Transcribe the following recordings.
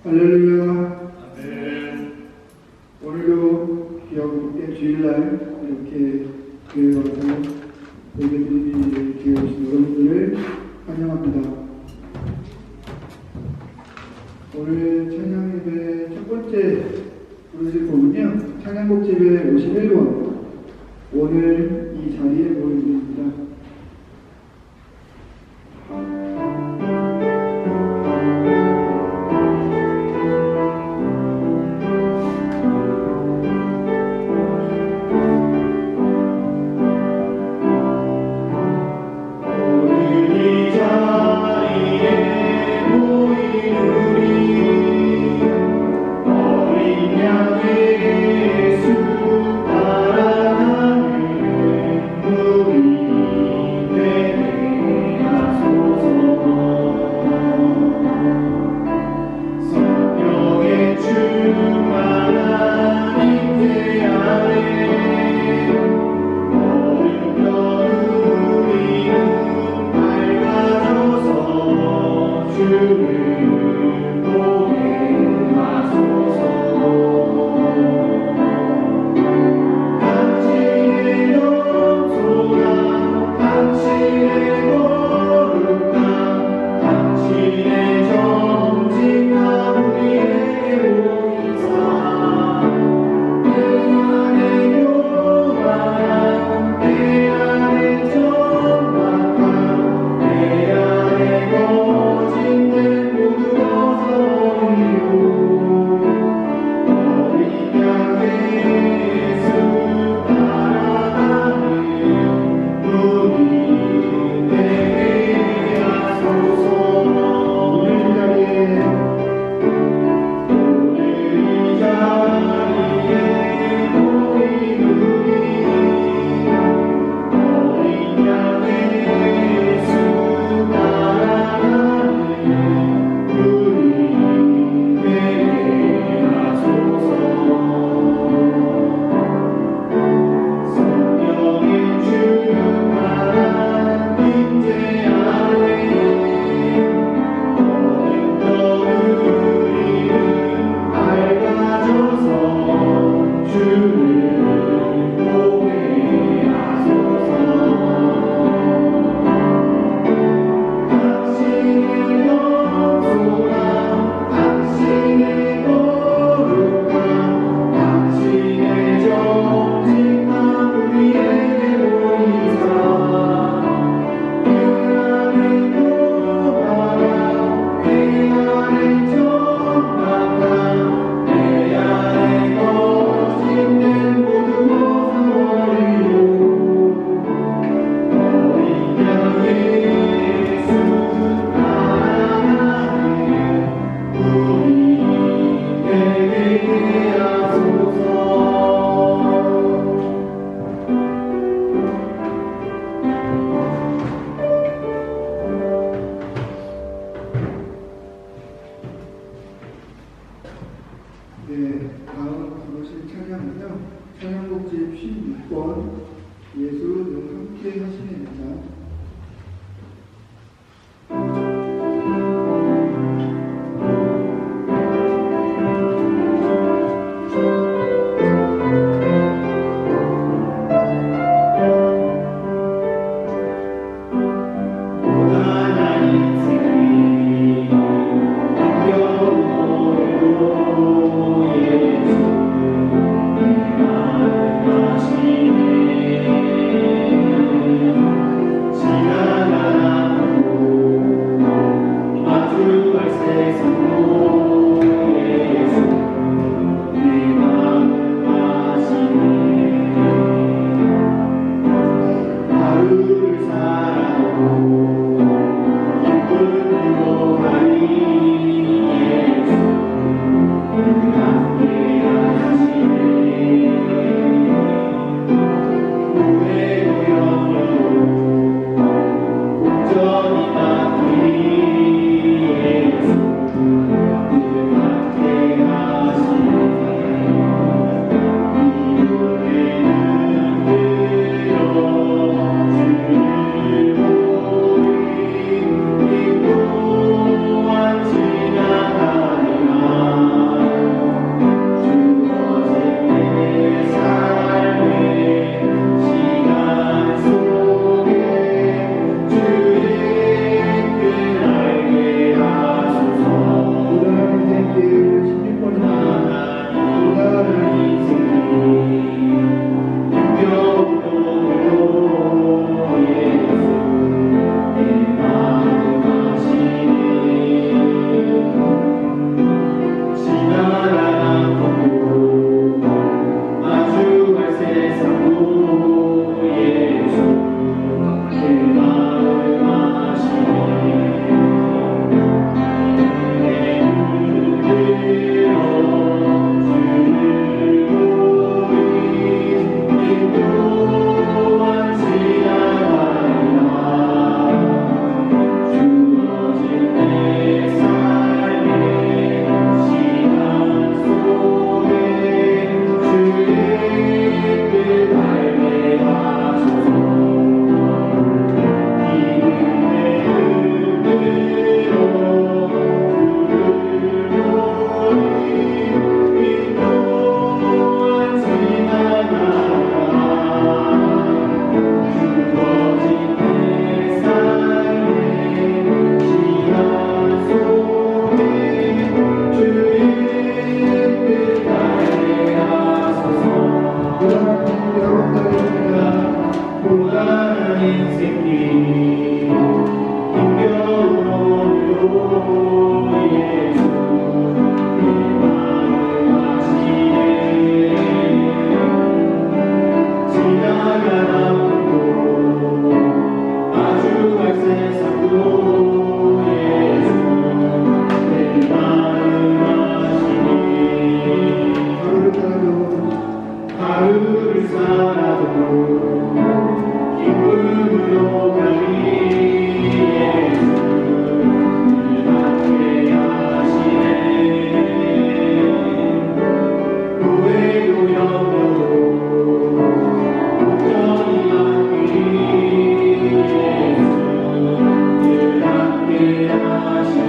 할렐루야. 아멘. 오늘도 귀하고 주일날 이렇게 교회 와서 예배드리기 기회 오신 여러분들을 환영합니다. 오늘 찬양 예배 첫 번째 부르실 곡은요, 찬양곡 집의 51번 오늘 이 자리에 모인 분입니다. 다음 부르실 찬양은요, 찬양곡집 16번 예수 늘 함께 하시네입니다. 새끼 힘겨운 오늘도 예수 내 마음 하시네 지나간 아픔도 마주갈 세상도 예수 내 마음 하시네 하루를 살아도 기쁨으로 가리 예수 늘 함께 하시네 후회도 염려도 걱정이 많으니 예수 늘 함께 하시네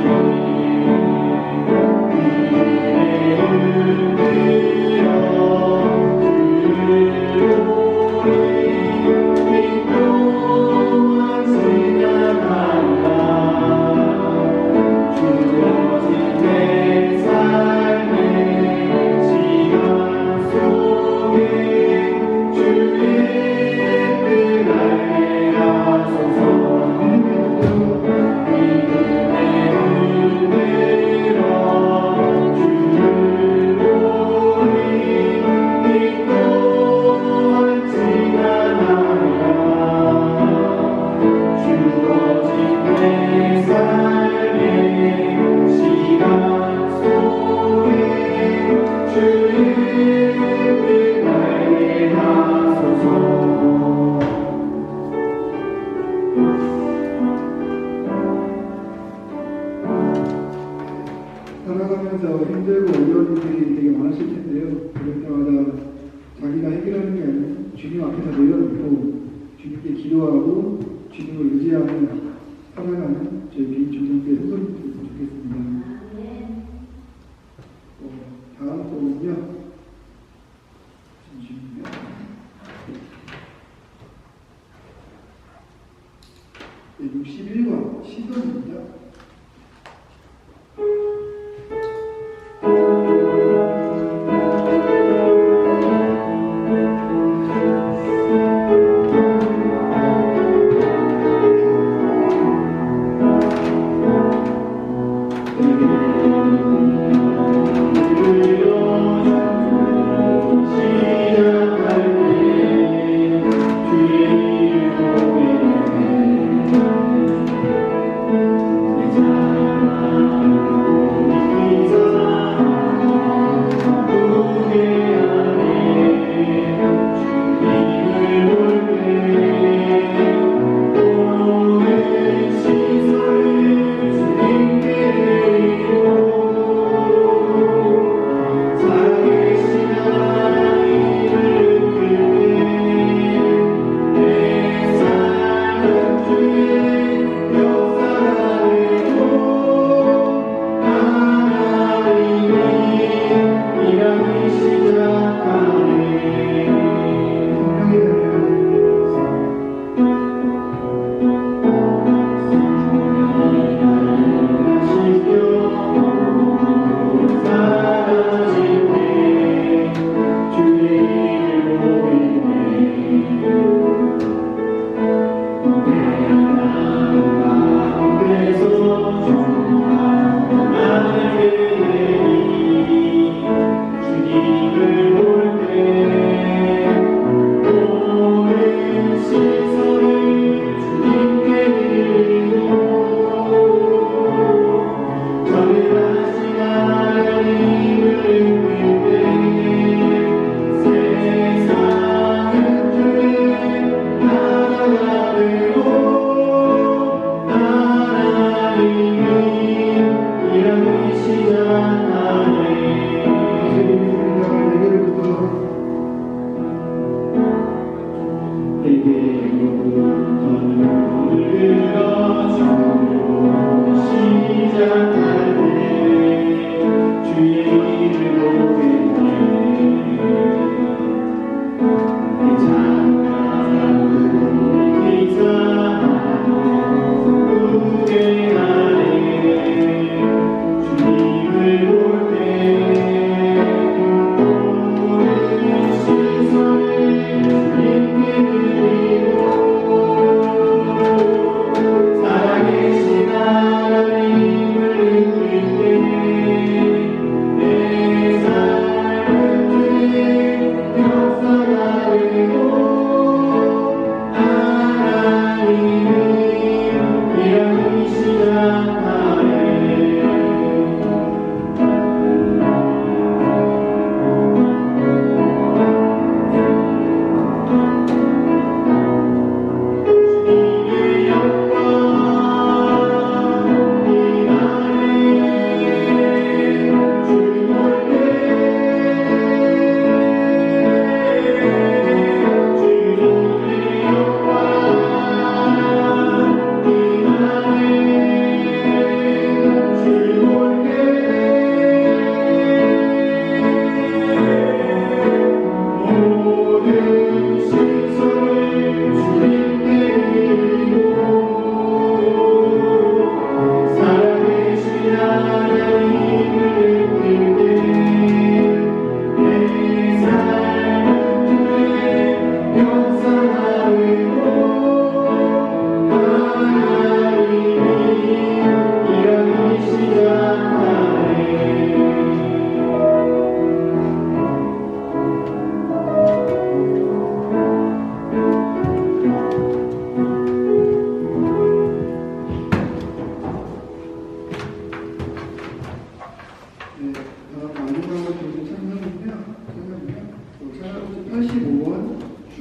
살아가면서 힘들고 어려운 일들이 되게 많으실 텐데요. 그럴 때마다 자기가 해결하는 게 아니고 주님 앞에서 내려놓고 주님께 기도하고 주님을 의지하는 살아가는 저희 개인 중생교회 성도님들이 좋겠습니다. 다음 곡은요. 잠시만요. 네, 61번 시선입니다.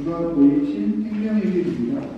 주가 보이신 생명의 길입니다.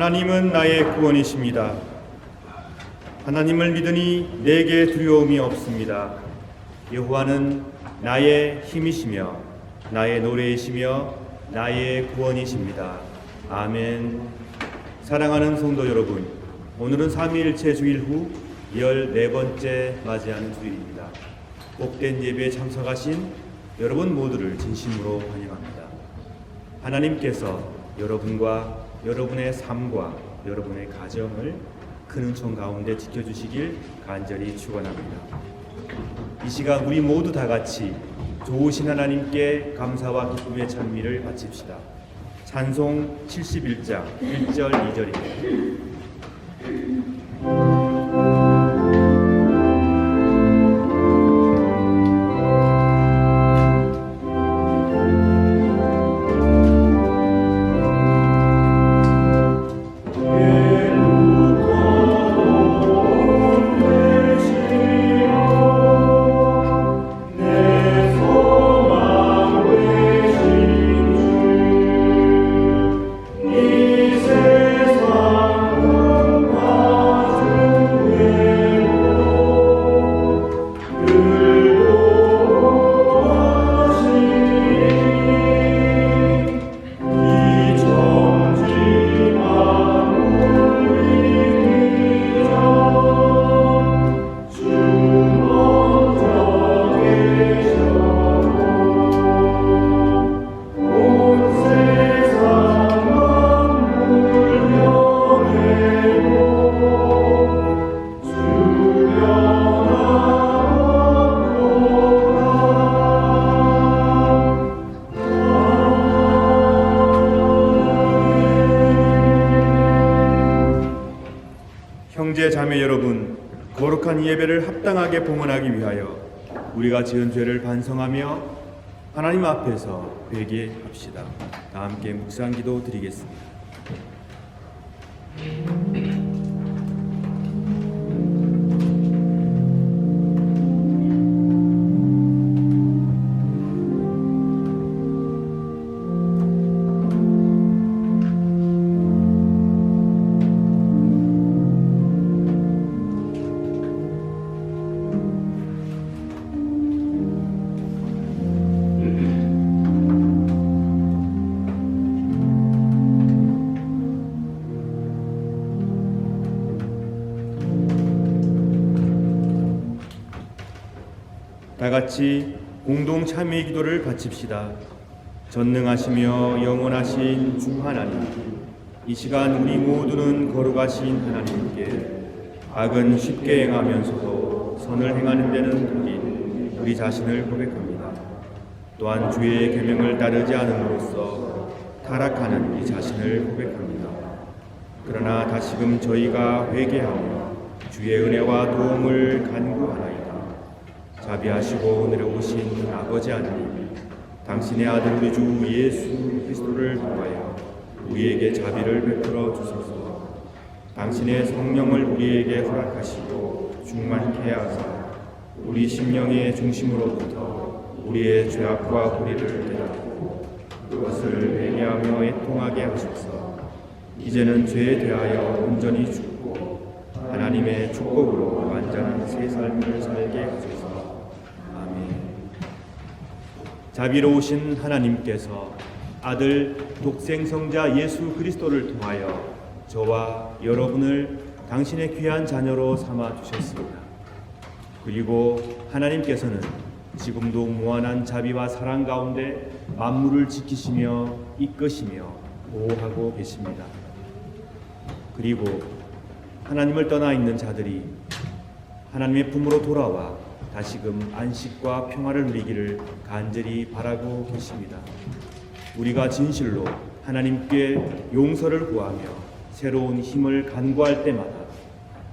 하나님은 나의 구원이십니다. 하나님을 믿으니 내게 두려움이 없습니다. 여호와는 나의 힘이시며 나의 노래이시며 나의 구원이십니다. 아멘. 사랑하는 성도 여러분, 오늘은 삼위일체 주일 후 14번째 맞이하는 주일입니다. 복된 예배에 참석하신 여러분 모두를 진심으로 환영합니다. 하나님께서 여러분과 여러분의 삶과 여러분의 가정을 큰 은총 가운데 지켜주시길 간절히 축원합니다. 이 시간 우리 모두 다 같이 좋으신 하나님께 감사와 기쁨의 찬미를 바칩시다. 찬송 71장 1절 2절입니다. 형제 자매 여러분, 거룩한 예배를 합당하게 봉헌하기 위하여 우리가 지은 죄를 반성하며 하나님 앞에서 회개합시다. 다 함께 묵상기도 드리겠습니다. 다 같이 공동 참회 기도를 바칩시다. 전능하시며 영원하신 주 하나님, 이 시간 우리 모두는 거룩하신 하나님께 악은 쉽게 행하면서도 선을 행하는 데는 느린 우리 자신을 고백합니다. 또한 주의 계명을 따르지 않음으로써 타락하는 이 자신을 고백합니다. 그러나 다시금 저희가 회개하며 주의 은혜와 도움을 간구하나이다. 자비하시고 은혜로우신 아버지 하나님, 당신의 아들 우리 주 예수 그리스도를 통하여 우리에게 자비를 베풀어 주소서. 당신의 성령을 우리에게 허락하시고 충만케 하사 우리 심령의 중심으로부터 우리의 죄악과 불의를 깨닫고 그것을 회개하며 애통하게 하소서. 이제는 죄에 대하여 온전히 죽고 하나님의 축복으로 완전한 새 삶을 살게 하소서. 자비로우신 하나님께서 아들 독생성자 예수 그리스도를 통하여 저와 여러분을 당신의 귀한 자녀로 삼아 주셨습니다. 그리고 하나님께서는 지금도 무한한 자비와 사랑 가운데 만물을 지키시며 이끄시며 보호하고 계십니다. 그리고 하나님을 떠나 있는 자들이 하나님의 품으로 돌아와 다시금 안식과 평화를 누리기를 간절히 바라고 계십니다. 우리가 진실로 하나님께 용서를 구하며 새로운 힘을 간구할 때마다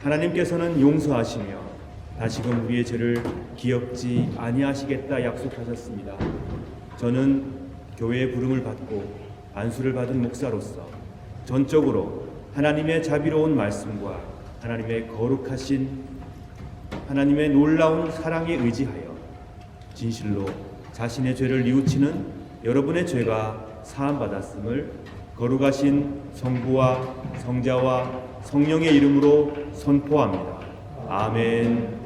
하나님께서는 용서하시며 다시금 우리의 죄를 기억지 아니하시겠다 약속하셨습니다. 저는 교회의 부름을 받고 안수를 받은 목사로서 전적으로 하나님의 자비로운 말씀과 하나님의 거룩하신 하나님의 놀라운 사랑에 의지하여 진실로 자신의 죄를 뉘우치는 여러분의 죄가 사함받았음을 거룩하신 성부와 성자와 성령의 이름으로 선포합니다. 아멘.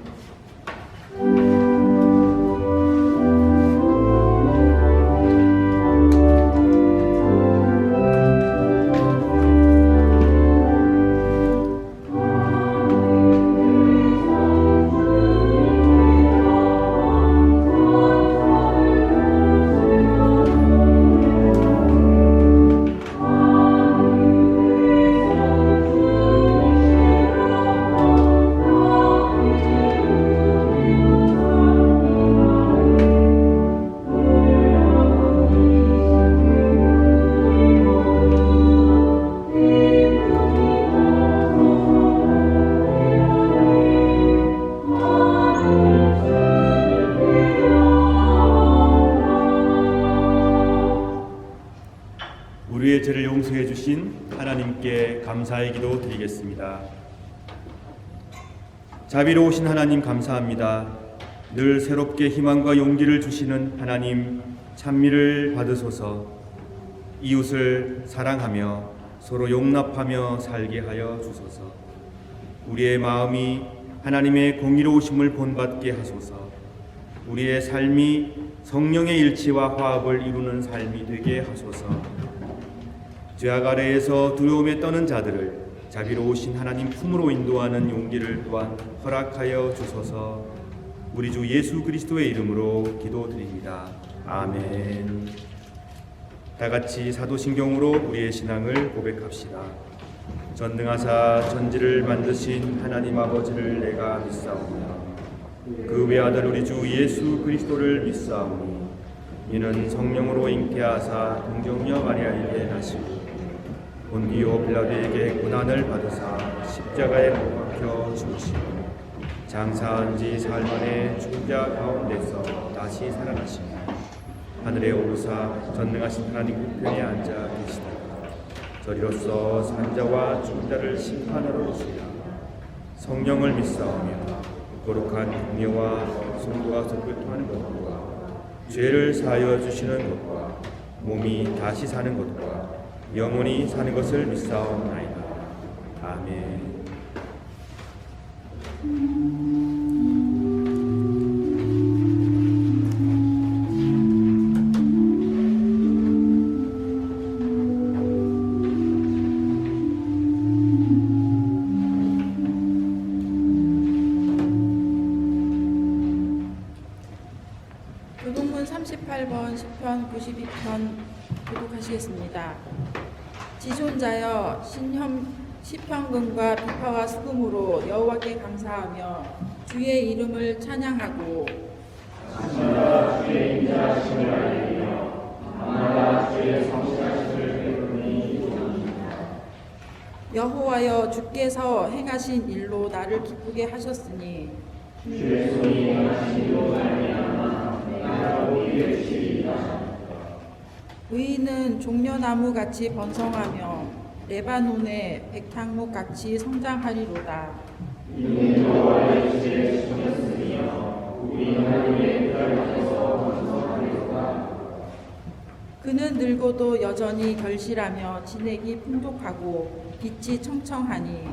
감사의 기도 드리겠습니다. 자비로우신 하나님 감사합니다. 늘 새롭게 희망과 용기를 주시는 하나님 찬미를 받으소서. 이웃을 사랑하며 서로 용납하며 살게 하여 주소서. 우리의 마음이 하나님의 공의로우심을 본받게 하소서. 우리의 삶이 성령의 일치와 화합을 이루는 삶이 되게 하소서. 죄악 아래에서 두려움에 떠는 자들을 자비로우신 하나님 품으로 인도하는 용기를 또한 허락하여 주소서. 우리 주 예수 그리스도의 이름으로 기도드립니다. 아멘. 다 같이 사도신경으로 우리의 신앙을 고백합시다. 전능하사 천지를 만드신 하나님 아버지를 내가 믿사오며 그 외아들 우리 주 예수 그리스도를 믿사오니 이는 성령으로 잉태하사 동정녀 마리아에게 나시고 본디오 빌라도에게 고난을 받으사 십자가에 못 박혀 죽으시고 장사한 지 사흘 만에 죽은 자 가운데서 다시 살아나시며 하늘에 오르사 전능하신 하나님 우편에 앉아 계시다. 저리로서 산자와 죽은 자를 심판하러 오시리라. 성령을 믿사오며 거룩한 공예와 성도가 설교하는 것과 죄를 사하여 주시는 것과 몸이 다시 사는 것과 영원히 사는 것을 믿사옵나이다. 아멘. 교동문 38번 시편 92편 교독하시겠습니다. 지존자여 시편금과 비파와 수금으로 여호와께 감사하며 주의 이름을 찬양하고 여호와여 주께서 행하신 일로 나를 기쁘게 하셨으니 의인은 종려나무 같이 번성하며 레바논의 백향목 같이 성장하리로다. 그는 늙어도 여전히 결실하며 진액이 풍족하고 빛이 청청하니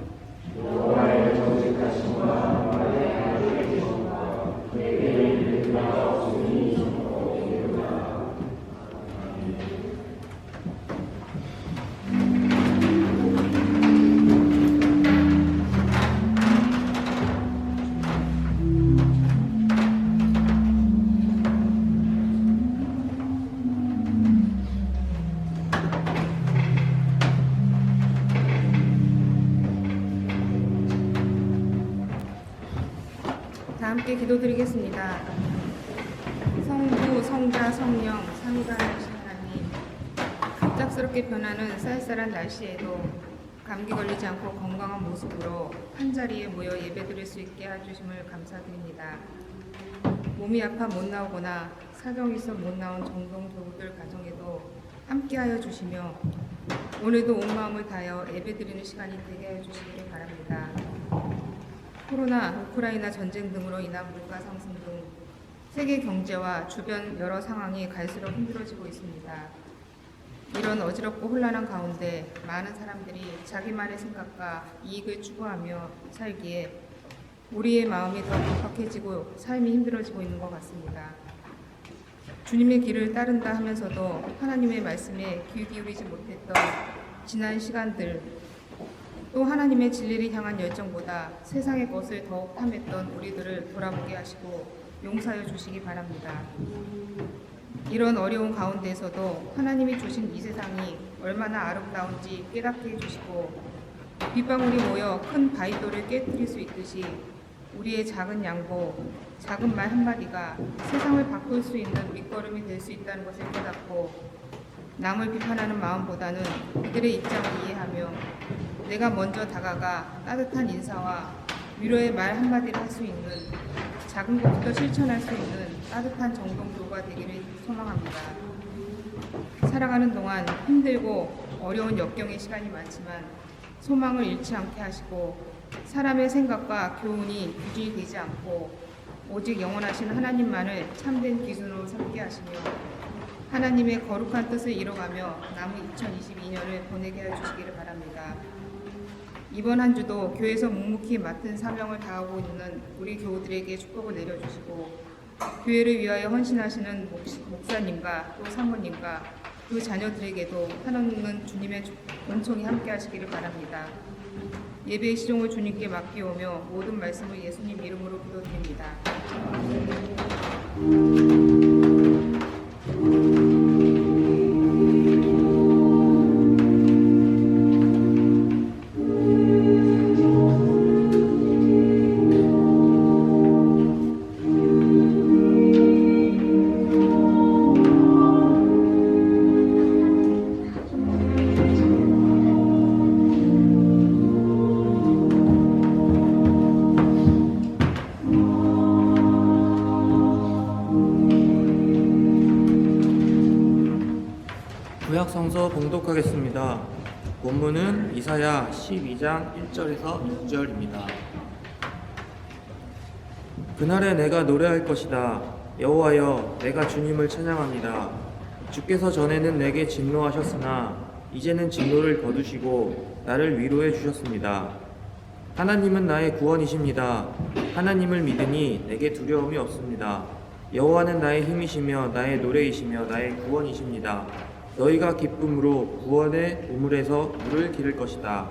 다 함께 기도드리겠습니다. 성부, 성자, 성령, 삼위일체하신 하나님, 갑작스럽게 변하는 쌀쌀한 날씨에도 감기 걸리지 않고 건강한 모습으로 한자리에 모여 예배드릴 수 있게 해주심을 감사드립니다. 몸이 아파 못 나오거나 사정이 있어 못 나온 정동교우들 가정에도 함께하여 주시며 오늘도 온 마음을 다하여 예배드리는 시간이 되게 하여 주시기를 바랍니다. 코로나, 우크라이나 전쟁 등으로 인한 물가 상승 등 세계 경제와 주변 여러 상황이 갈수록 힘들어지고 있습니다. 이런 어지럽고 혼란한 가운데 많은 사람들이 자기만의 생각과 이익을 추구하며 살기에 우리의 마음이 더 급박해지고 삶이 힘들어지고 있는 것 같습니다. 주님의 길을 따른다 하면서도 하나님의 말씀에 귀 기울이지 못했던 지난 시간들, 또 하나님의 진리를 향한 열정보다 세상의 것을 더욱 탐했던 우리들을 돌아보게 하시고 용서하여 주시기 바랍니다. 이런 어려운 가운데서도 하나님이 주신 이 세상이 얼마나 아름다운지 깨닫게 해주시고 빗방울이 모여 큰 바위돌을 깨뜨릴 수 있듯이 우리의 작은 양보, 작은 말 한마디가 세상을 바꿀 수 있는 밑거름이 될 수 있다는 것을 깨닫고 남을 비판하는 마음보다는 그들의 입장을 이해하며 내가 먼저 다가가 따뜻한 인사와 위로의 말 한마디를 할 수 있는 작은 것부터 실천할 수 있는 따뜻한 정동교가 되기를 소망합니다. 살아가는 동안 힘들고 어려운 역경의 시간이 많지만 소망을 잃지 않게 하시고 사람의 생각과 교훈이 규준이 되지 않고 오직 영원하신 하나님만을 참된 기준으로 삼게 하시며 하나님의 거룩한 뜻을 이뤄가며 남은 2022년을 보내게 해주시기를 바랍니다. 이번 한 주도 교회에서 묵묵히 맡은 사명을 다하고 있는 우리 교우들에게 축복을 내려주시고 교회를 위하여 헌신하시는 목사님과 또 사모님과 그 자녀들에게도 한없는 주님의 은총이 함께 하시기를 바랍니다. 예배의 시종을 주님께 맡기오며 모든 말씀을 예수님 이름으로 기도드립니다. 구약성서 봉독하겠습니다. 본문은 이사야 12장 1절에서 6절입니다. 그날에 내가 노래할 것이다. 여호와여, 내가 주님을 찬양합니다. 주께서 전에는 내게 진노하셨으나 이제는 진노를 거두시고 나를 위로해 주셨습니다. 하나님은 나의 구원이십니다. 하나님을 믿으니 내게 두려움이 없습니다. 여호와는 나의 힘이시며 나의 노래이시며 나의 구원이십니다. 너희가 기쁨으로 구원의 우물에서 물을 기를 것이다.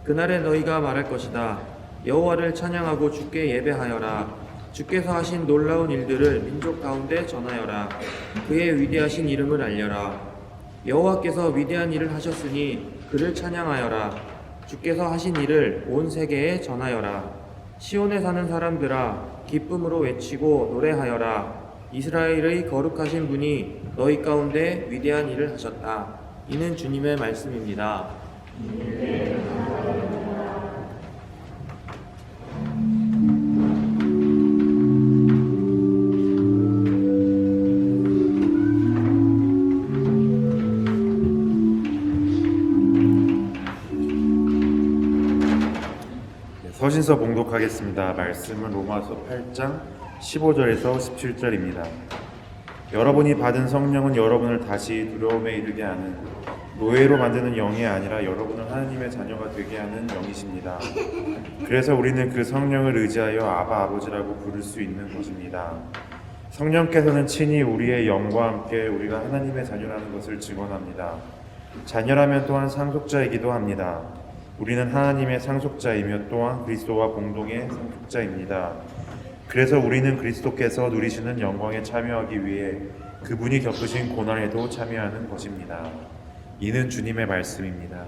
그날에 너희가 말할 것이다. 여호와를 찬양하고 주께 예배하여라. 주께서 하신 놀라운 일들을 민족 가운데 전하여라. 그의 위대하신 이름을 알려라. 여호와께서 위대한 일을 하셨으니 그를 찬양하여라. 주께서 하신 일을 온 세계에 전하여라. 시온에 사는 사람들아, 기쁨으로 외치고 노래하여라. 이스라엘의 거룩하신 분이 너희 가운데 위대한 일을 하셨다. 이는 주님의 말씀입니다. 서신서 봉독하겠습니다. 말씀은 로마서 8장 15절에서 17절입니다. 여러분이 받은 성령은 여러분을 다시 두려움에 이르게 하는 노예로 만드는 영이 아니라 여러분을 하나님의 자녀가 되게 하는 영이십니다. 그래서 우리는 그 성령을 의지하여 아바 아버지라고 부를 수 있는 것입니다. 성령께서는 친히 우리의 영과 함께 우리가 하나님의 자녀라는 것을 증언합니다. 자녀라면 또한 상속자이기도 합니다. 우리는 하나님의 상속자이며 또한 그리스도와 공동의 상속자입니다. 그래서 우리는 그리스도께서 누리시는 영광에 참여하기 위해 그분이 겪으신 고난에도 참여하는 것입니다. 이는 주님의 말씀입니다.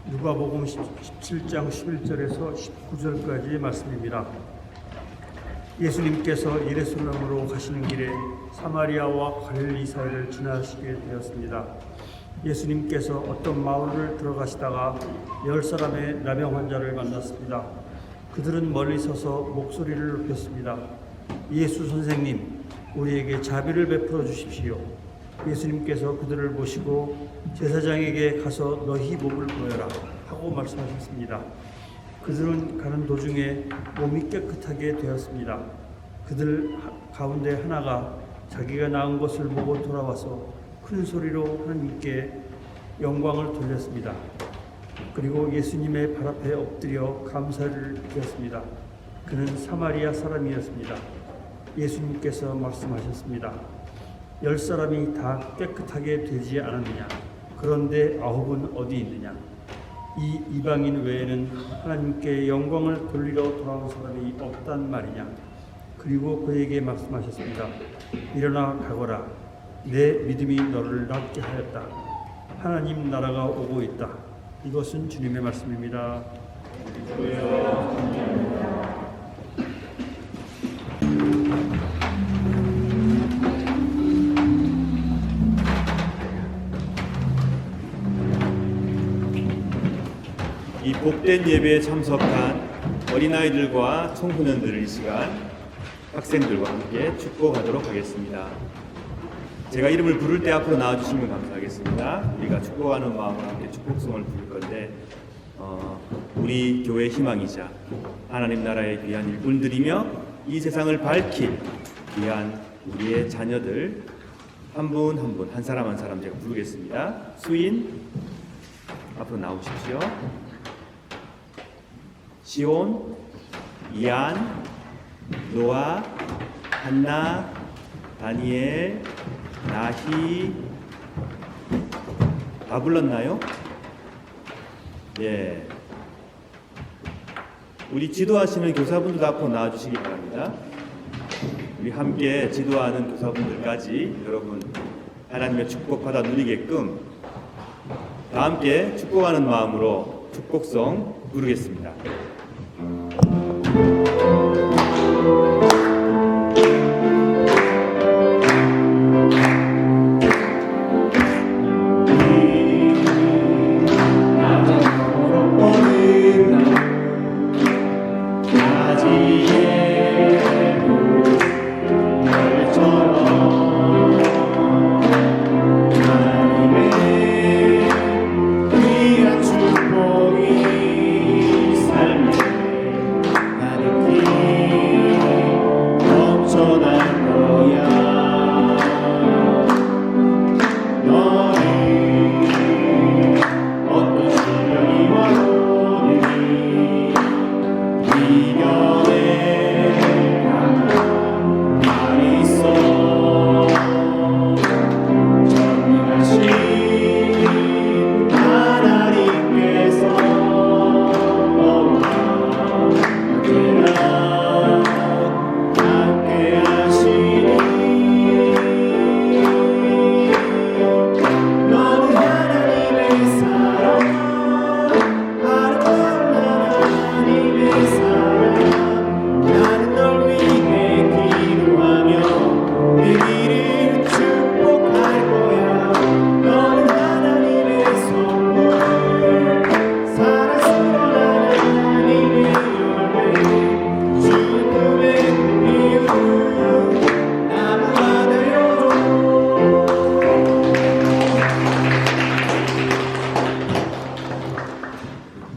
누가복음 17장 11절에서 19절까지의 말씀입니다. 예수님께서 예루살렘으로 가시는 길에 사마리아와 갈릴리 사이를 지나시게 되었습니다. 예수님께서 어떤 마을을 들어가시다가 10사람의 나병 환자를 만났습니다. 그들은 멀리 서서 목소리를 높였습니다. 예수 선생님, 우리에게 자비를 베풀어 주십시오. 예수님께서 그들을 보시고 제사장에게 가서 너희 몸을 보여라 하고 말씀하셨습니다. 그들은 가는 도중에 몸이 깨끗하게 되었습니다. 그들 가운데 하나가 자기가 나은 것을 보고 돌아와서 큰 소리로 하나님께 영광을 돌렸습니다. 그리고 예수님의 발 앞에 엎드려 감사를 드렸습니다. 그는 사마리아 사람이었습니다. 예수님께서 말씀하셨습니다. 10사람이 다 깨끗하게 되지 않았느냐? 그런데 9은 어디 있느냐? 이 이방인 외에는 하나님께 영광을 돌리러 돌아온 사람이 없단 말이냐? 그리고 그에게 말씀하셨습니다. 일어나 가거라. 내 믿음이 너를 낫게 하였다. 하나님 나라가 오고 있다. 이것은 주님의 말씀입니다. 이 복된 예배에 참석한 어린아이들과 청소년들을 이 시간 학생들과 함께 축복하도록 하겠습니다. 제가 이름을 부를 때 앞으로 나와주시면 감사하겠습니다. 우리가 축복하는 마음으로 함께 축복성을 부를 건데 우리 교회의 희망이자 하나님 나라의 귀한 일꾼들이며 이 세상을 밝힐 귀한 우리의 자녀들 한 분 한 분, 한 사람 한 사람 제가 부르겠습니다. 수인 앞으로 나오십시오. 시온, 이안, 노아, 한나, 다니엘, 나희. 다 불렀나요? 예. 우리 지도하시는 교사분들도 앞으로 나와주시기 바랍니다. 우리 함께 지도하는 교사분들까지 여러분 하나님의 축복받아 누리게끔 다 함께 축복하는 마음으로 축복성 부르겠습니다.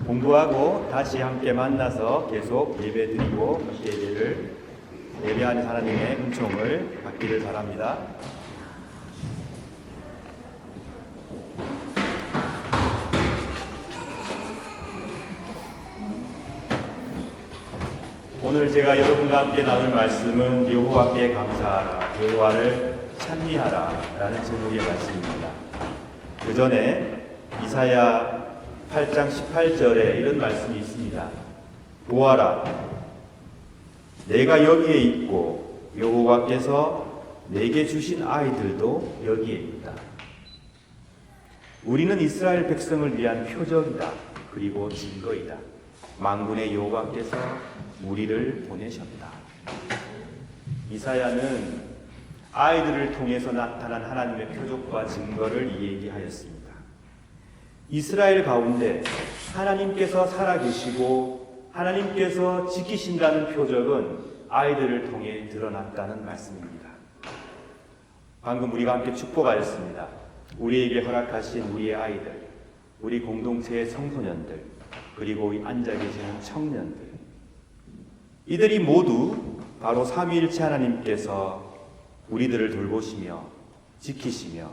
공부하고 다시 함께 만나서 계속 예배드리고 함께 예배하는 하나님의 은총을 받기를 바랍니다. 오늘 제가 여러분과 함께 나눌 말씀은 여호와께 감사하라, 여호와를 찬미하라 라는 제목의 말씀입니다. 그 전에 이사야 8장 18절에 이런 말씀이 있습니다. 보아라, 내가 여기에 있고 여호와께서 내게 주신 아이들도 여기에 있다. 우리는 이스라엘 백성을 위한 표적이다. 그리고 증거이다. 만군의 여호와께서 우리를 보내셨다. 이사야는 아이들을 통해서 나타난 하나님의 표적과 증거를 얘기하였습니다. 이스라엘 가운데 하나님께서 살아계시고 하나님께서 지키신다는 표적은 아이들을 통해 드러났다는 말씀입니다. 방금 우리가 함께 축복하였습니다. 우리에게 허락하신 우리의 아이들, 우리 공동체의 청소년들, 그리고 이 앉아 계시는 청년들, 이들이 모두 바로 삼위일체 하나님께서 우리들을 돌보시며 지키시며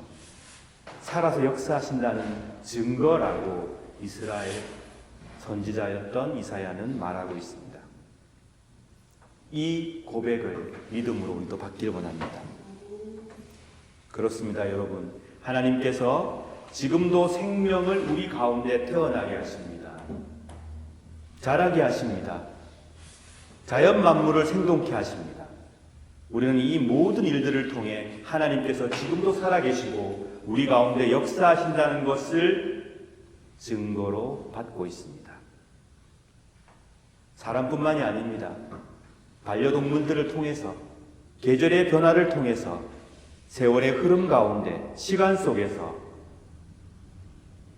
살아서 역사하신다는 증거라고 이스라엘 선지자였던 이사야는 말하고 있습니다. 이 고백을 믿음으로 우리도 받기를 원합니다. 그렇습니다, 여러분. 하나님께서 지금도 생명을 우리 가운데 태어나게 하십니다. 자라게 하십니다. 자연 만물을 생동케 하십니다. 우리는 이 모든 일들을 통해 하나님께서 지금도 살아계시고 우리 가운데 역사하신다는 것을 증거로 받고 있습니다. 사람뿐만이 아닙니다. 반려동물들을 통해서, 계절의 변화를 통해서, 세월의 흐름 가운데, 시간 속에서,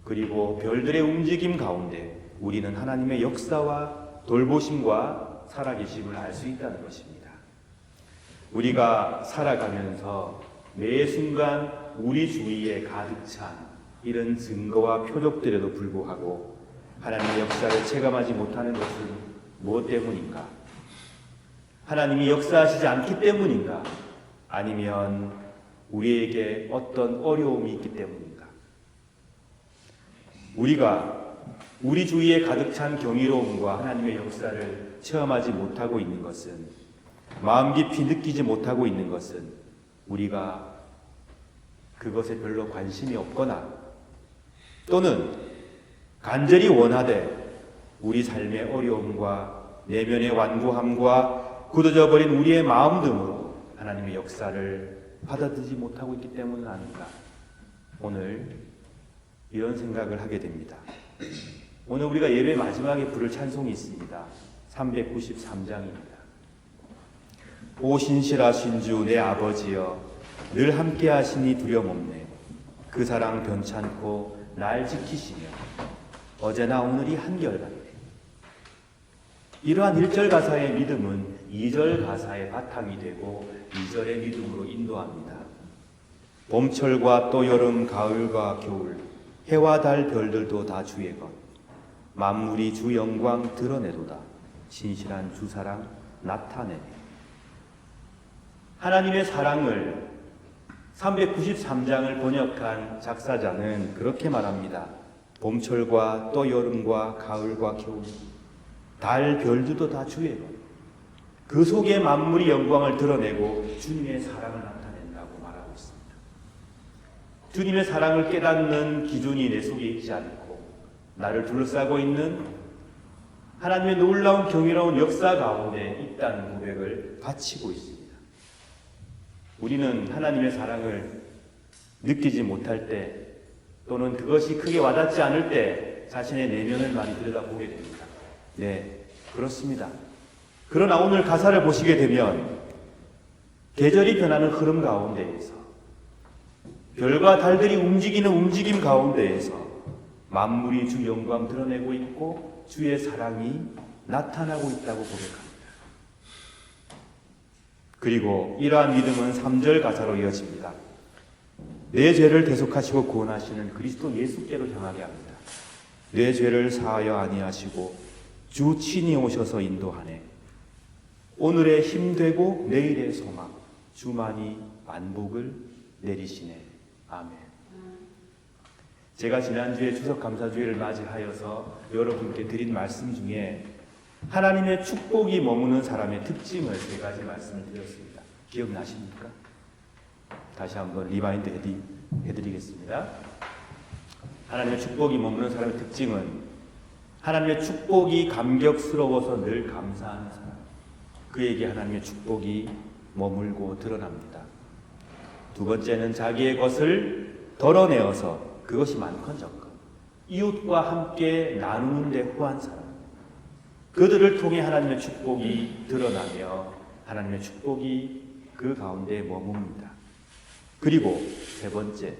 그리고 별들의 움직임 가운데 우리는 하나님의 역사와 돌보심과 살아계심을 알 수 있다는 것입니다. 우리가 살아가면서 매 순간 우리 주위에 가득 찬 이런 증거와 표적들에도 불구하고 하나님의 역사를 체감하지 못하는 것은 무엇 때문인가? 하나님이 역사하시지 않기 때문인가? 아니면 우리에게 어떤 어려움이 있기 때문인가? 우리가 우리 주위에 가득 찬 경이로움과 하나님의 역사를 체험하지 못하고 있는 것은, 마음 깊이 느끼지 못하고 있는 것은 우리가 그것에 별로 관심이 없거나 또는 간절히 원하되 우리 삶의 어려움과 내면의 완고함과 굳어져 버린 우리의 마음 등으로 하나님의 역사를 받아들이지 못하고 있기 때문은 아닌가. 오늘 이런 생각을 하게 됩니다. 오늘 우리가 예배 마지막에 부를 찬송이 있습니다. 393장입니다. 오 신실하신 주 내 아버지여, 늘 함께 하시니 두려움없네. 그 사랑 변찮고 날 지키시며 어제나 오늘이 한결같네. 이러한 1절 가사의 믿음은 2절 가사의 바탕이 되고 2절의 믿음으로 인도합니다. 봄철과 또 여름, 가을과 겨울, 해와 달, 별들도 다 주의 것. 만물이 주 영광 드러내도다. 신실한 주 사랑 나타내네. 하나님의 사랑을 393장을 번역한 작사자는 그렇게 말합니다. 봄철과 또 여름과 가을과 겨울, 달, 별들도 다 주의 것. 그 속에 만물이 영광을 드러내고 주님의 사랑을 나타낸다고 말하고 있습니다. 주님의 사랑을 깨닫는 기준이 내 속에 있지 않고 나를 둘러싸고 있는 하나님의 놀라운 경이로운 역사 가운데 있다는 고백을 바치고 있습니다. 우리는 하나님의 사랑을 느끼지 못할 때 또는 그것이 크게 와닿지 않을 때 자신의 내면을 많이 들여다보게 됩니다. 네, 그렇습니다. 그러나 오늘 가사를 보시게 되면 계절이 변하는 흐름 가운데에서, 별과 달들이 움직이는 움직임 가운데에서 만물이 주 영광 드러내고 있고 주의 사랑이 나타나고 있다고 고백합니다. 그리고 이러한 믿음은 3절 가사로 이어집니다. 내 죄를 대속하시고 구원하시는 그리스도 예수께로 향하게 합니다. 내 죄를 사하여 아니하시고 주 친히 오셔서 인도하네. 오늘의 힘되고 내일의 소망, 주만이 만복을 내리시네. 아멘. 제가 지난주에 추석감사주일을 맞이하여서 여러분께 드린 말씀 중에 하나님의 축복이 머무는 사람의 특징을 3가지 말씀을 드렸습니다. 기억나십니까? 다시 한번 리마인드 해드리겠습니다. 하나님의 축복이 머무는 사람의 특징은 하나님의 축복이 감격스러워서 늘 감사하는 사람, 그에게 하나님의 축복이 머물고 드러납니다. 2번째는 자기의 것을 덜어내어서 그것이 많건적건 이웃과 함께 나누는 데 후한 사람, 그들을 통해 하나님의 축복이 드러나며 하나님의 축복이 그 가운데 머뭅니다. 그리고 3번째,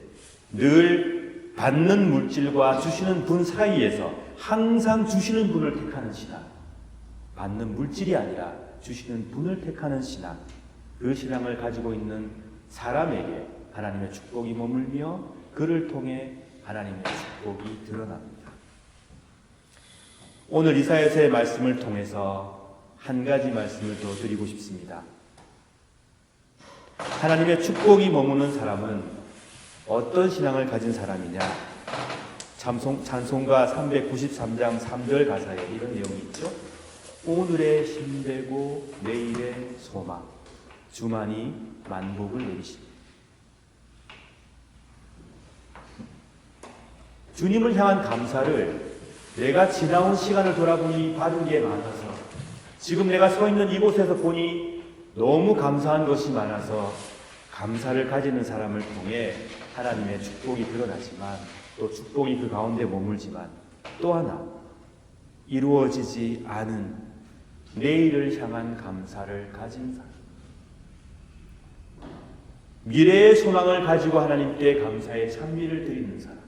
늘 받는 물질과 주시는 분 사이에서 항상 주시는 분을 택하는 신앙, 받는 물질이 아니라 주시는 분을 택하는 신앙, 그 신앙을 가지고 있는 사람에게 하나님의 축복이 머물며 그를 통해 하나님의 축복이 드러납니다. 오늘 이사야서의 말씀을 통해서 한 가지 말씀을 더 드리고 싶습니다. 하나님의 축복이 머무는 사람은 어떤 신앙을 가진 사람이냐? 찬송가 393장 3절 가사에 이런 내용이 있죠. 오늘의 힘되고 내일의 소망, 주만이 만복을 내리십니다. 주님을 향한 감사를 내가 지나온 시간을 돌아보니 받은 게 많아서, 지금 내가 서 있는 이곳에서 보니 너무 감사한 것이 많아서 감사를 가지는 사람을 통해 하나님의 축복이 드러나지만, 또 축복이 그 가운데 머물지만, 또 하나 이루어지지 않은 내일을 향한 감사를 가진 사람, 미래의 소망을 가지고 하나님께 감사의 찬미를 드리는 사람,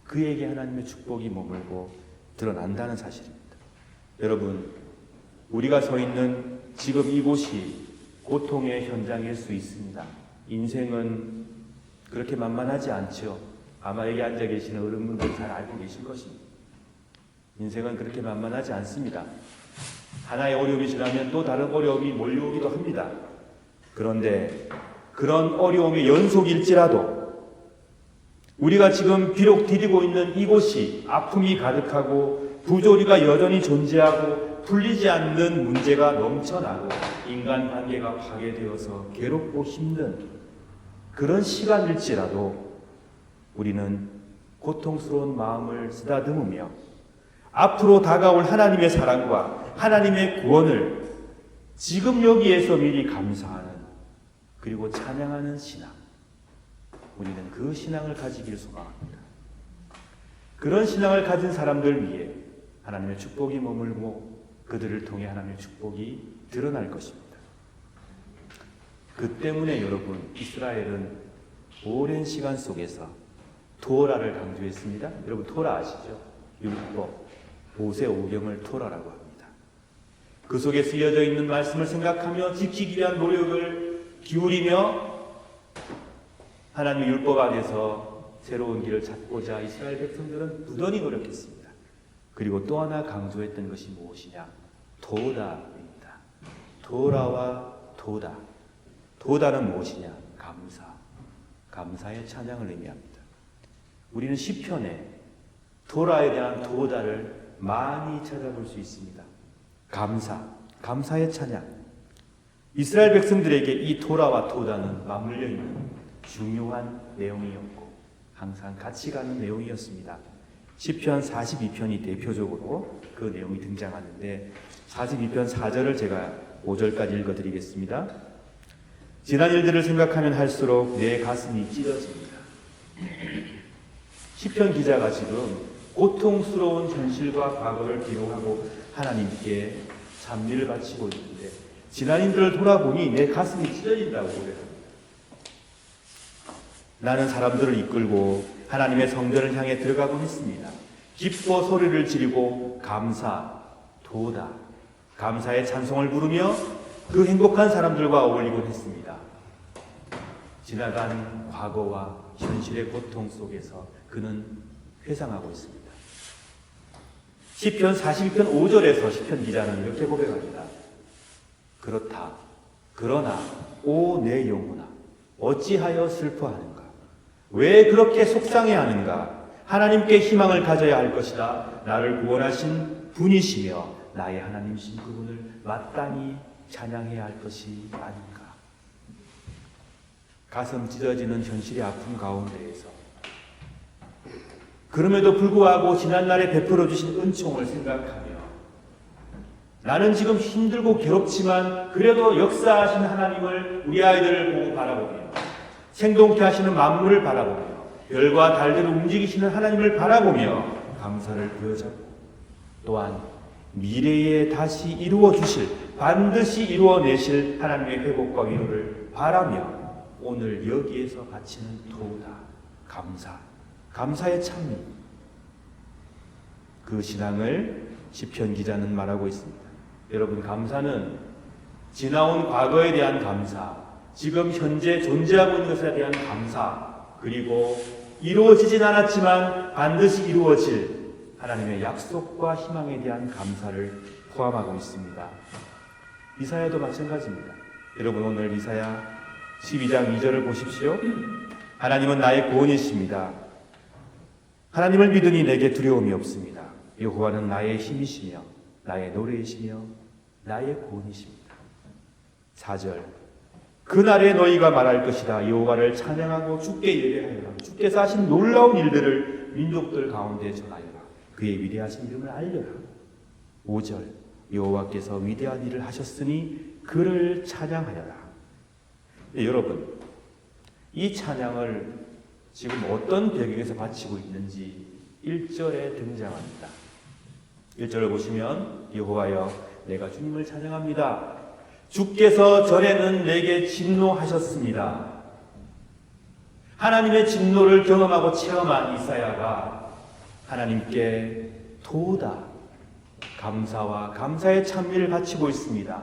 그에게 하나님의 축복이 머물고 드러난다는 사실입니다. 여러분, 우리가 서 있는 지금 이곳이 고통의 현장일 수 있습니다. 인생은 그렇게 만만하지 않죠. 아마 여기 앉아 계시는 어른분들 잘 알고 계실 것입니다. 인생은 그렇게 만만하지 않습니다. 하나의 어려움이 지나면 또 다른 어려움이 몰려오기도 합니다. 그런데 그런 어려움의 연속일지라도 우리가 지금 비록 디디고 있는 이곳이 아픔이 가득하고 부조리가 여전히 존재하고 풀리지 않는 문제가 넘쳐나고 인간관계가 파괴되어서 괴롭고 힘든 그런 시간일지라도 우리는 고통스러운 마음을 쓰다듬으며 앞으로 다가올 하나님의 사랑과 하나님의 구원을 지금 여기에서 미리 감사하는, 그리고 찬양하는 신앙, 우리는 그 신앙을 가지기를 소망합니다. 그런 신앙을 가진 사람들 위해 하나님의 축복이 머물고 그들을 통해 하나님의 축복이 드러날 것입니다. 그 때문에 여러분, 이스라엘은 오랜 시간 속에서 토라를 강조했습니다. 여러분, 토라 아시죠? 율법, 모세 오경을 토라라고 합니다. 그 속에 쓰여져 있는 말씀을 생각하며 지키기 위한 노력을 기울이며 하나님의 율법 안에서 새로운 길을 찾고자 이스라엘 백성들은 부단히 노력했습니다. 그리고 또 하나 강조했던 것이 무엇이냐? 도다입니다. 도라와 도다. 도다는 무엇이냐? 감사. 감사의 찬양을 의미합니다. 우리는 시편에 도라에 대한 도다를 많이 찾아볼 수 있습니다. 감사, 감사의 찬양. 이스라엘 백성들에게 이 도라와 도다는 맞물려 있는 중요한 내용이었고 항상 같이 가는 내용이었습니다. 시편 42편이 대표적으로 그 내용이 등장하는데 42편 4절을 제가 5절까지 읽어드리겠습니다. 지난 일들을 생각하면 할수록 내 가슴이 찢어집니다. 시편 기자가 지금 고통스러운 현실과 과거를 기록하고 하나님께 찬미를 바치고 있는데 지난 일들을 돌아보니 내 가슴이 찢어진다고 그래요. 나는 사람들을 이끌고 하나님의 성전을 향해 들어가곤 했습니다. 기뻐 소리를 지르고 감사, 도다, 감사의 찬송을 부르며 그 행복한 사람들과 어울리곤 했습니다. 지나간 과거와 현실의 고통 속에서 그는 회상하고 있습니다. 시편 42편 5절에서 시편 기자는 이렇게 고백합니다. 그렇다. 그러나 오 내 영혼아 어찌하여 슬퍼하는가? 왜 그렇게 속상해하는가? 하나님께 희망을 가져야 할 것이다. 나를 구원하신 분이시며 나의 하나님이신 그분을 마땅히 찬양해야 할 것이 아닌가? 가슴 찢어지는 현실의 아픔 가운데에서 그럼에도 불구하고 지난날에 베풀어 주신 은총을 생각하며 나는 지금 힘들고 괴롭지만 그래도 역사하신 하나님을 우리 아이들을 보고 바라보며 생동케 하시는 만물을 바라보며 별과 달들을 움직이시는 하나님을 바라보며 감사를 부여잡고 또한 미래에 다시 이루어 주실, 반드시 이루어내실 하나님의 회복과 위로를 바라며 오늘 여기에서 바치는 도다, 감사, 감사의 찬미, 그 신앙을 시편 기자는 말하고 있습니다. 여러분, 감사는 지나온 과거에 대한 감사, 지금 현재 존재하고 있는 것에 대한 감사, 그리고 이루어지진 않았지만 반드시 이루어질 하나님의 약속과 희망에 대한 감사를 포함하고 있습니다. 이사야도 마찬가지입니다. 여러분, 오늘 이사야 12장 2절을 보십시오. 하나님은 나의 구원이십니다. 하나님을 믿으니 내게 두려움이 없습니다. 여호와는 나의 힘이시며 나의 노래이시며 나의 구원이십니다. 4절 그날에 너희가 말할 것이다. 여호와를 찬양하고 주께 예배하여라. 주께서 하신 놀라운 일들을 민족들 가운데 전하여라. 그의 위대하신 이름을 알려라. 5절 여호와께서 위대한 일을 하셨으니 그를 찬양하여라. 여러분, 이 찬양을 지금 어떤 배경에서 바치고 있는지 1절에 등장합니다. 1절을 보시면 여호와여 내가 주님을 찬양합니다. 주께서 전에는 내게 진노하셨습니다. 하나님의 진노를 경험하고 체험한 이사야가 하나님께 도다 감사와 감사의 찬미를 바치고 있습니다.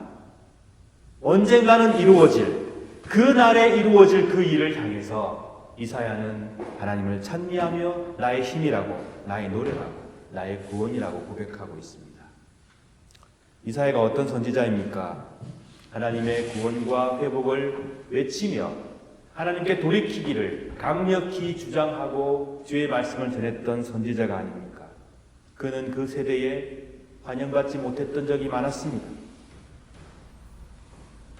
언젠가는 이루어질, 그날에 이루어질 그 일을 향해서 이사야는 하나님을 찬미하며 나의 힘이라고, 나의 노래라고, 나의 구원이라고 고백하고 있습니다. 이사야가 어떤 선지자입니까? 하나님의 구원과 회복을 외치며 하나님께 돌이키기를 강력히 주장하고 주의 말씀을 전했던 선지자가 아닙니까? 그는 그 세대에 환영받지 못했던 적이 많았습니다.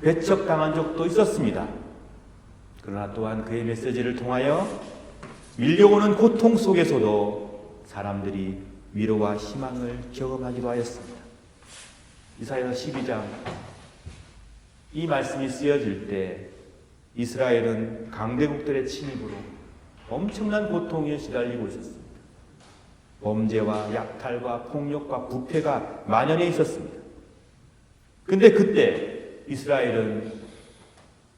배척당한 적도 있었습니다. 그러나 또한 그의 메시지를 통하여 밀려오는 고통 속에서도 사람들이 위로와 희망을 경험하기도 하였습니다. 이사야 12장 이 말씀이 쓰여질 때 이스라엘은 강대국들의 침입으로 엄청난 고통에 시달리고 있었습니다. 범죄와 약탈과 폭력과 부패가 만연해 있었습니다. 근데 그때 이스라엘은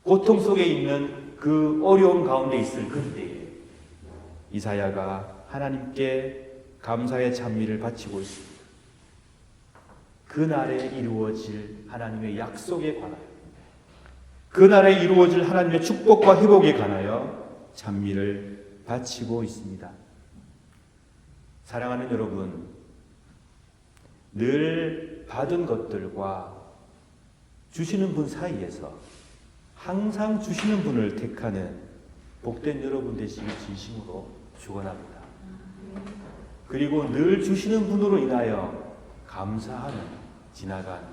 고통 속에 있는 그 어려움 가운데 있을 그때에 이사야가 하나님께 감사의 찬미를 바치고 있습니다. 그날에 이루어질 하나님의 약속에 관하여, 그날에 이루어질 하나님의 축복과 회복에 관하여 찬미를 바치고 있습니다. 사랑하는 여러분, 늘 받은 것들과 주시는 분 사이에서 항상 주시는 분을 택하는 복된 여러분 되시길 진심으로 축원합니다. 그리고 늘 주시는 분으로 인하여 감사하는 지나간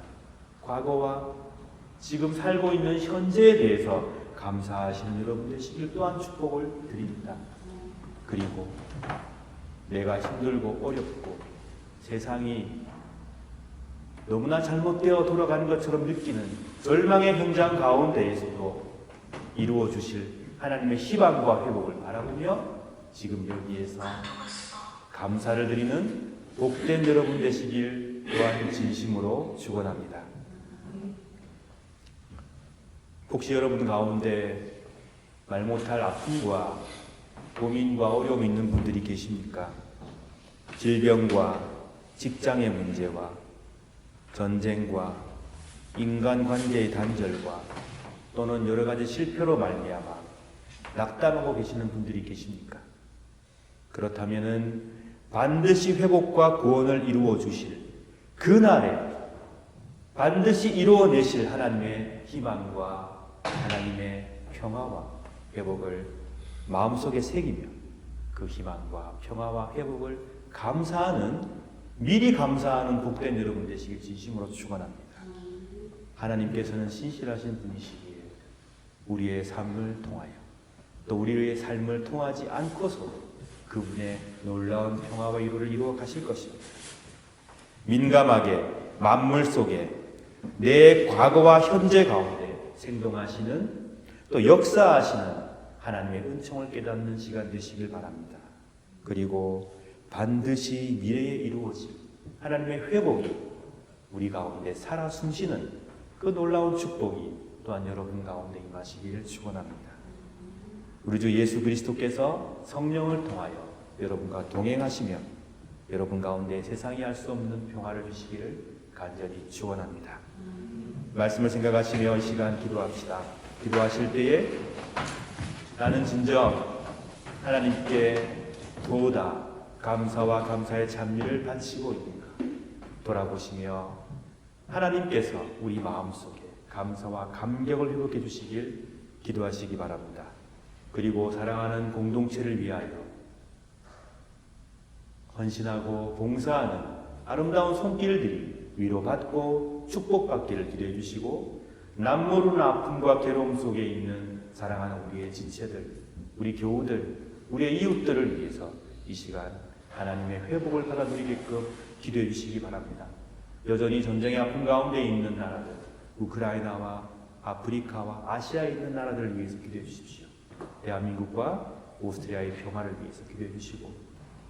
과거와 지금 살고 있는 현재에 대해서 감사하시는 여러분 되시길 또한 축복을 드립니다. 그리고 내가 힘들고 어렵고 세상이 너무나 잘못되어 돌아가는 것처럼 느끼는 절망의 현장 가운데에서도 이루어 주실 하나님의 희망과 회복을 바라보며 지금 여기에서 감사를 드리는 복된 여러분 되시길 또한 진심으로 축원합니다. 혹시 여러분 가운데 말 못할 아픔과 고민과 어려움이 있는 분들이 계십니까? 질병과 직장의 문제와 전쟁과 인간관계의 단절과 또는 여러 가지 실패로 말미암아 낙담하고 계시는 분들이 계십니까? 그렇다면은 반드시 회복과 구원을 이루어 주실 그날에 반드시 이루어내실 하나님의 희망과 하나님의 평화와 회복을 마음속에 새기며 그 희망과 평화와 회복을 감사하는, 미리 감사하는 복된 여러분 되시길 진심으로 축원합니다. 하나님께서는 신실하신 분이시기에 우리의 삶을 통하여 또 우리의 삶을 통하지 않고서도 그분의 놀라운 평화와 위로를 이루어 가실 것입니다. 민감하게 만물 속에 내 과거와 현재 가운데 생동하시는 또 역사하시는 하나님의 은총을 깨닫는 시간 되시길 바랍니다. 그리고 반드시 미래에 이루어질 하나님의 회복이 우리 가운데 살아 숨쉬는 그 놀라운 축복이 또한 여러분 가운데 임하시기를 축원합니다. 우리 주 예수 그리스도께서 성령을 통하여 여러분과 동행하시며 여러분 가운데 세상이 알 수 없는 평화를 주시기를 간절히 축원합니다. 말씀을 생각하시며 이 시간 기도합시다. 기도하실 때에 나는 진정 하나님께 도다 감사와 감사의 찬미를 바치고 있는가 돌아보시며 하나님께서 우리 마음속에 감사와 감격을 회복해 주시길 기도하시기 바랍니다. 그리고 사랑하는 공동체를 위하여 헌신하고 봉사하는 아름다운 손길들이 위로받고 축복받기를 기도해 주시고 남모르는 아픔과 괴로움 속에 있는 사랑하는 우리의 지체들, 우리 교우들, 우리의 이웃들을 위해서 이 시간 하나님의 회복을 받아 누리게끔 기도해 주시기 바랍니다. 여전히 전쟁의 아픔 가운데 있는 나라들, 우크라이나와 아프리카와 아시아에 있는 나라들을 위해서 기도해 주십시오. 대한민국과 오스트리아의 평화를 위해서 기도해 주시고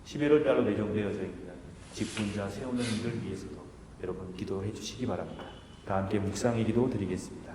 11월 달로 예정되어져 있는 직분자 세우는 일을 위해서도 여러분 기도해 주시기 바랍니다. 다 함께 묵상의 기도 드리겠습니다.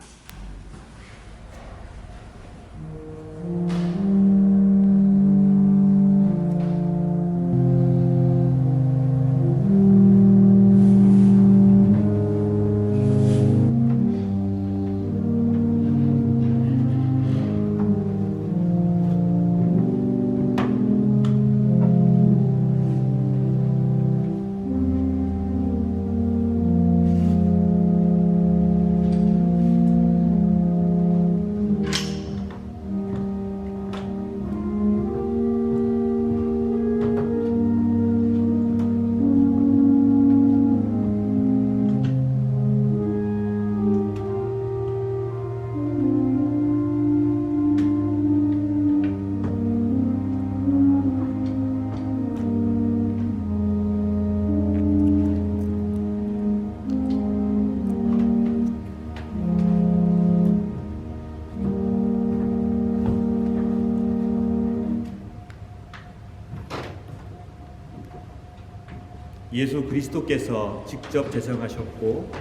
예수 그리스도께서 직접 제성하셨고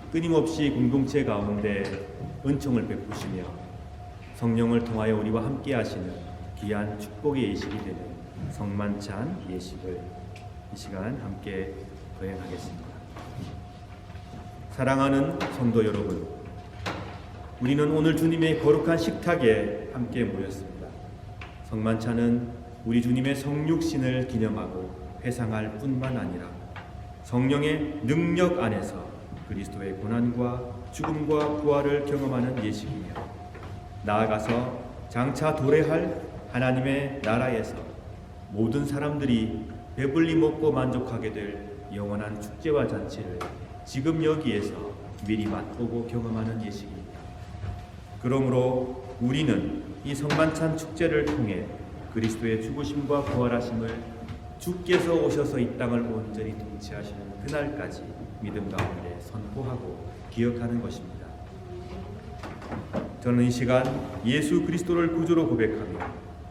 끊임없이 공동체 가운데 은총을 베푸시며 성령을 통하여 우리와 함께 하시는 귀한 축복의 예식이 되는 성만찬 예식을 이 시간 함께 거행하겠습니다. 사랑하는 성도 여러분, 우리는 오늘 주님의 거룩한 식탁에 함께 모였습니다. 성만찬은 우리 주님의 성육신을 기념하고 회상할 뿐만 아니라 성령의 능력 안에서 그리스도의 고난과 죽음과 부활을 경험하는 예식이며 나아가서 장차 도래할 하나님의 나라에서 모든 사람들이 배불리 먹고 만족하게 될 영원한 축제와 잔치를 지금 여기에서 미리 맛보고 경험하는 예식입니다. 그러므로 우리는 이 성만찬 축제를 통해 그리스도의 죽으심과 부활하심을 주께서 오셔서 이 땅을 온전히 통치하시는 그날까지 믿음 가운데 선포하고 기억하는 것입니다. 저는 이 시간 예수 그리스도를 구주로 고백하며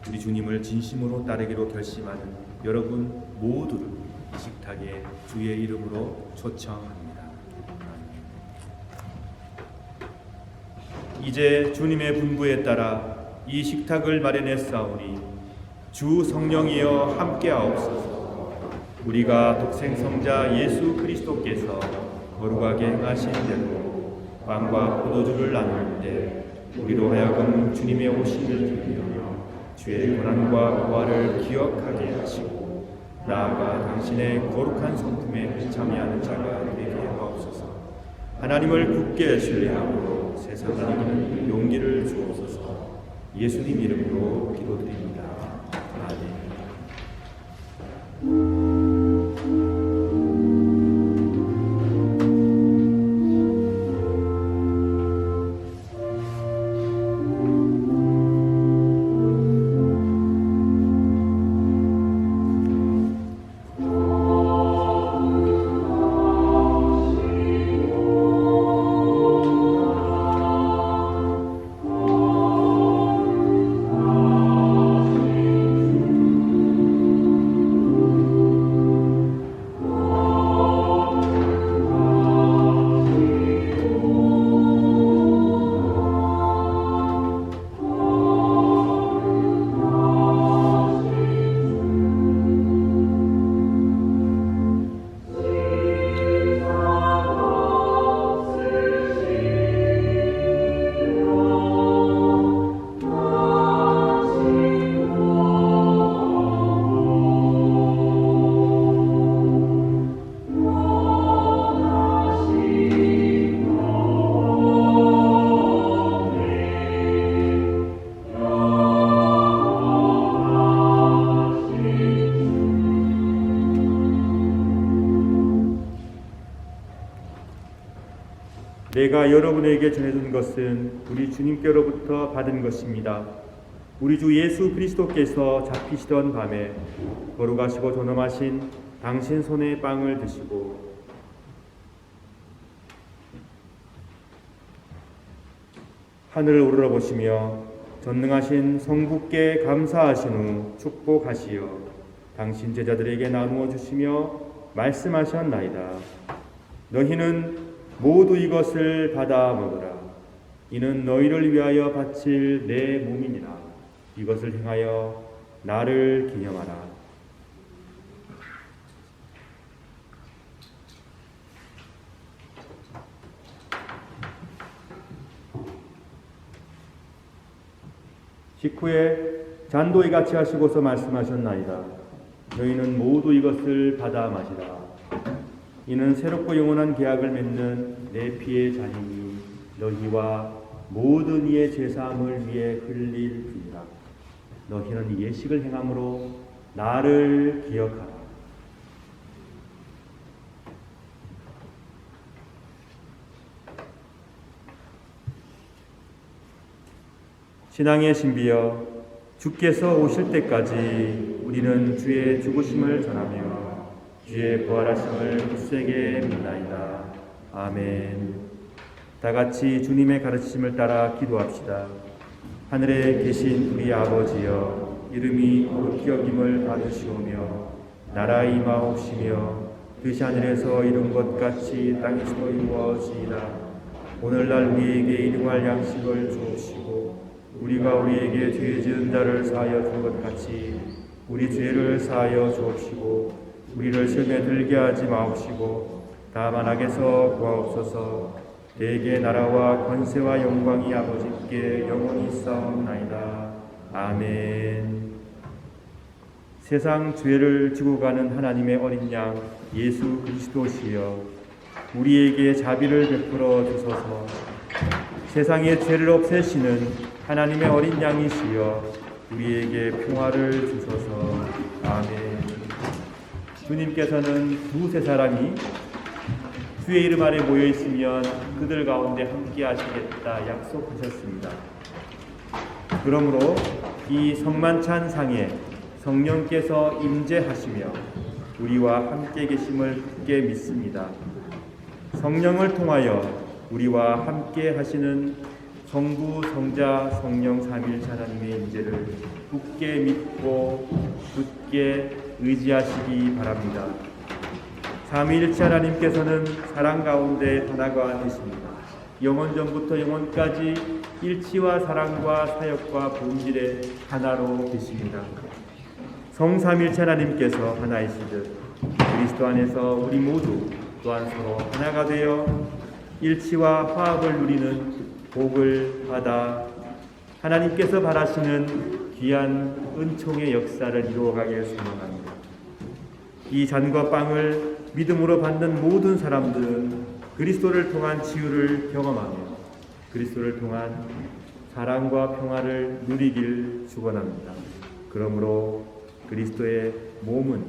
우리 주님을 진심으로 따르기로 결심하는 여러분 모두를 이 식탁에 주의 이름으로 초청합니다. 이제 주님의 분부에 따라 이 식탁을 마련했사오니 주 성령이여 함께하옵소서. 우리가 독생성자 예수 그리스도께서 거룩하게 행하신 대로 빵과 포도주를 나눌 때 우리로 하여금 주님의 오심을 기리며 주의 고난과 부활을 기억하게 하시고 나아가 당신의 거룩한 성품에 참여하는 자가 되게 하옵소서. 하나님을 굳게 신뢰하고 세상을 이기는 용기를 주옵소서. 예수님 이름으로 기도드립니다. 내가 여러분에게 전해준 것은 우리 주님께로부터 받은 것입니다. 우리 주 예수 그리스도께서 잡히시던 밤에 거룩하시고 존엄하신 당신 손에 빵을 드시고 하늘을 우러러보시며 전능하신 성부께 감사하신 후 축복하시어 당신 제자들에게 나누어 주시며 말씀하셨나이다. 너희는 모두 이것을 받아 먹으라. 이는 너희를 위하여 바칠 내 몸이니라. 이것을 행하여 나를 기념하라. 식후에 잔도이 같이 하시고서 말씀하셨나이다. 너희는 모두 이것을 받아 마시라. 이는 새롭고 영원한 계약을 맺는 내 피의 잔이니 너희와 모든 이의 제사함을 위해 흘릴 피니라. 너희는 이 예식을 행함으로 나를 기억하라. 신앙의 신비여, 주께서 오실 때까지 우리는 주의 죽으심을 전하며 주의 부활하심을 굳세게 믿나이다. 아멘. 다 같이 주님의 가르치심을 따라 기도합시다. 하늘에 계신 우리 아버지여, 이름이 거룩히 여김을 받으시오며 나라 임하옵시며 뜻이 하늘에서 이룬 것 같이 땅에서도 이루어지이다. 오늘날 우리에게 일용할 양식을 주옵시고 우리가 우리에게 죄 지은 자를 사하여 준 것 같이 우리 죄를 사하여 주옵시고 우리를 시험에 들게 하지 마옵시고 다만 악에서 구하옵소서. 대개 나라와 권세와 영광이 아버지께 영원히 있사옵나이다. 아멘. 세상 죄를 지고 가는 하나님의 어린 양 예수 그리스도시여, 우리에게 자비를 베풀어 주소서. 세상의 죄를 없애시는 하나님의 어린 양이시여, 우리에게 평화를 주소서. 아멘. 주님께서는 두세 사람이 주의 이름 아래 모여 있으면 그들 가운데 함께 하시겠다 약속하셨습니다. 그러므로 이 성만찬 상에 성령께서 임재하시며 우리와 함께 계심을 굳게 믿습니다. 성령을 통하여 우리와 함께 하시는 성부, 성자, 성령 삼위일체 하나님의 임재를 굳게 믿고 굳게 의지하시기 바랍니다. 삼위일체 하나님께서는 사랑 가운데 하나가 되십니다. 영원전부터 영원까지 일치와 사랑과 사역과 본질의 하나로 계십니다. 성삼일체 하나님께서 하나이시듯 그리스도 안에서 우리 모두 또한 서로 하나가 되어 일치와 화합을 누리는 복을 받아 하나님께서 바라시는 귀한 은총의 역사를 이루어가길 소망합니다. 이 잔과 빵을 믿음으로 받는 모든 사람들은 그리스도를 통한 치유를 경험하며 그리스도를 통한 사랑과 평화를 누리길 축원합니다. 그러므로 그리스도의 몸은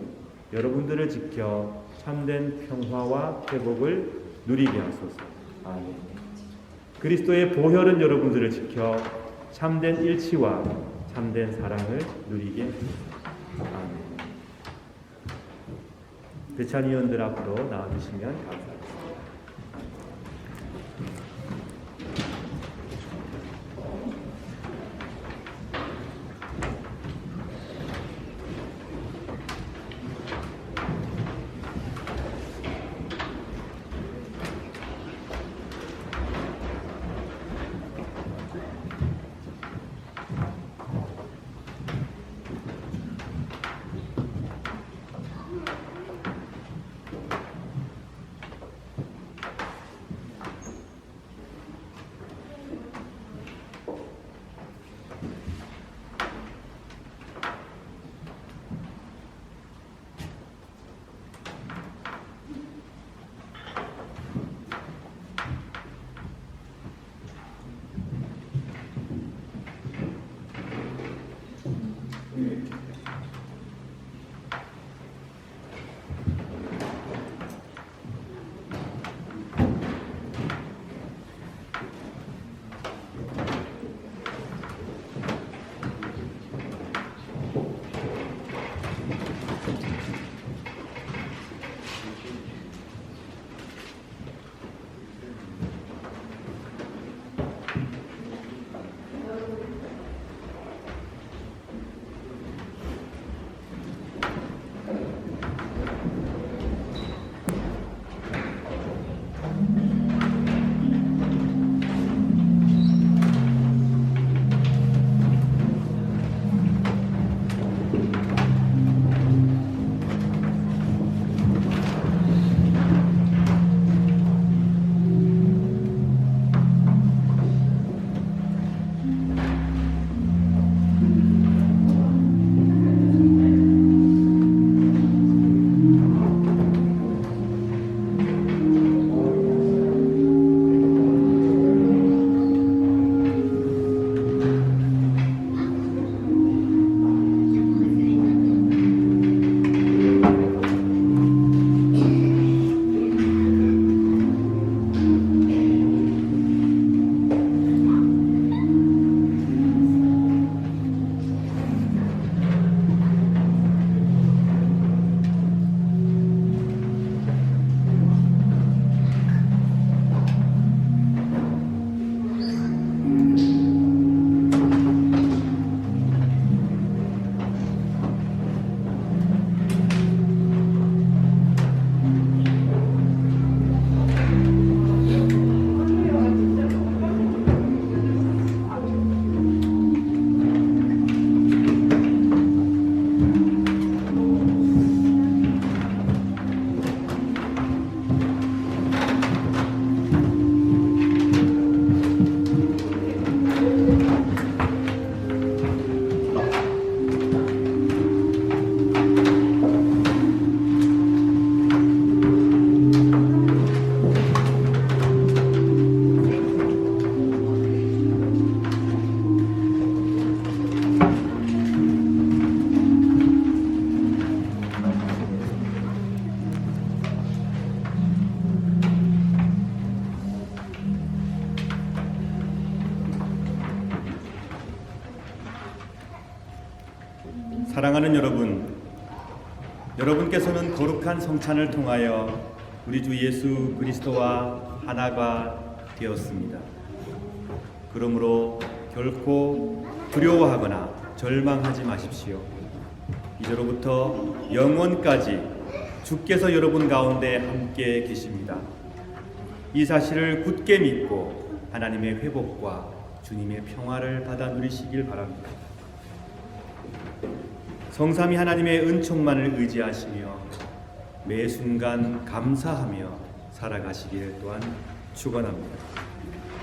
여러분들을 지켜 참된 평화와 회복을 누리게 하소서. 아멘. 그리스도의 보혈은 여러분들을 지켜 참된 일치와 참된 사랑을 누리게 하소서. 아멘. 대찬위원들 앞으로 나와주시면 감사합니다. 사랑하는 여러분, 여러분께서는 거룩한 성찬을 통하여 우리 주 예수 그리스도와 하나가 되었습니다. 그러므로 결코 두려워하거나 절망하지 마십시오. 이제로부터 영원까지 주께서 여러분 가운데 함께 계십니다. 이 사실을 굳게 믿고 하나님의 회복과 주님의 평화를 받아 누리시길 바랍니다. 성삼위 하나님의 은총만을 의지하시며 매 순간 감사하며 살아가시길 또한 축원합니다.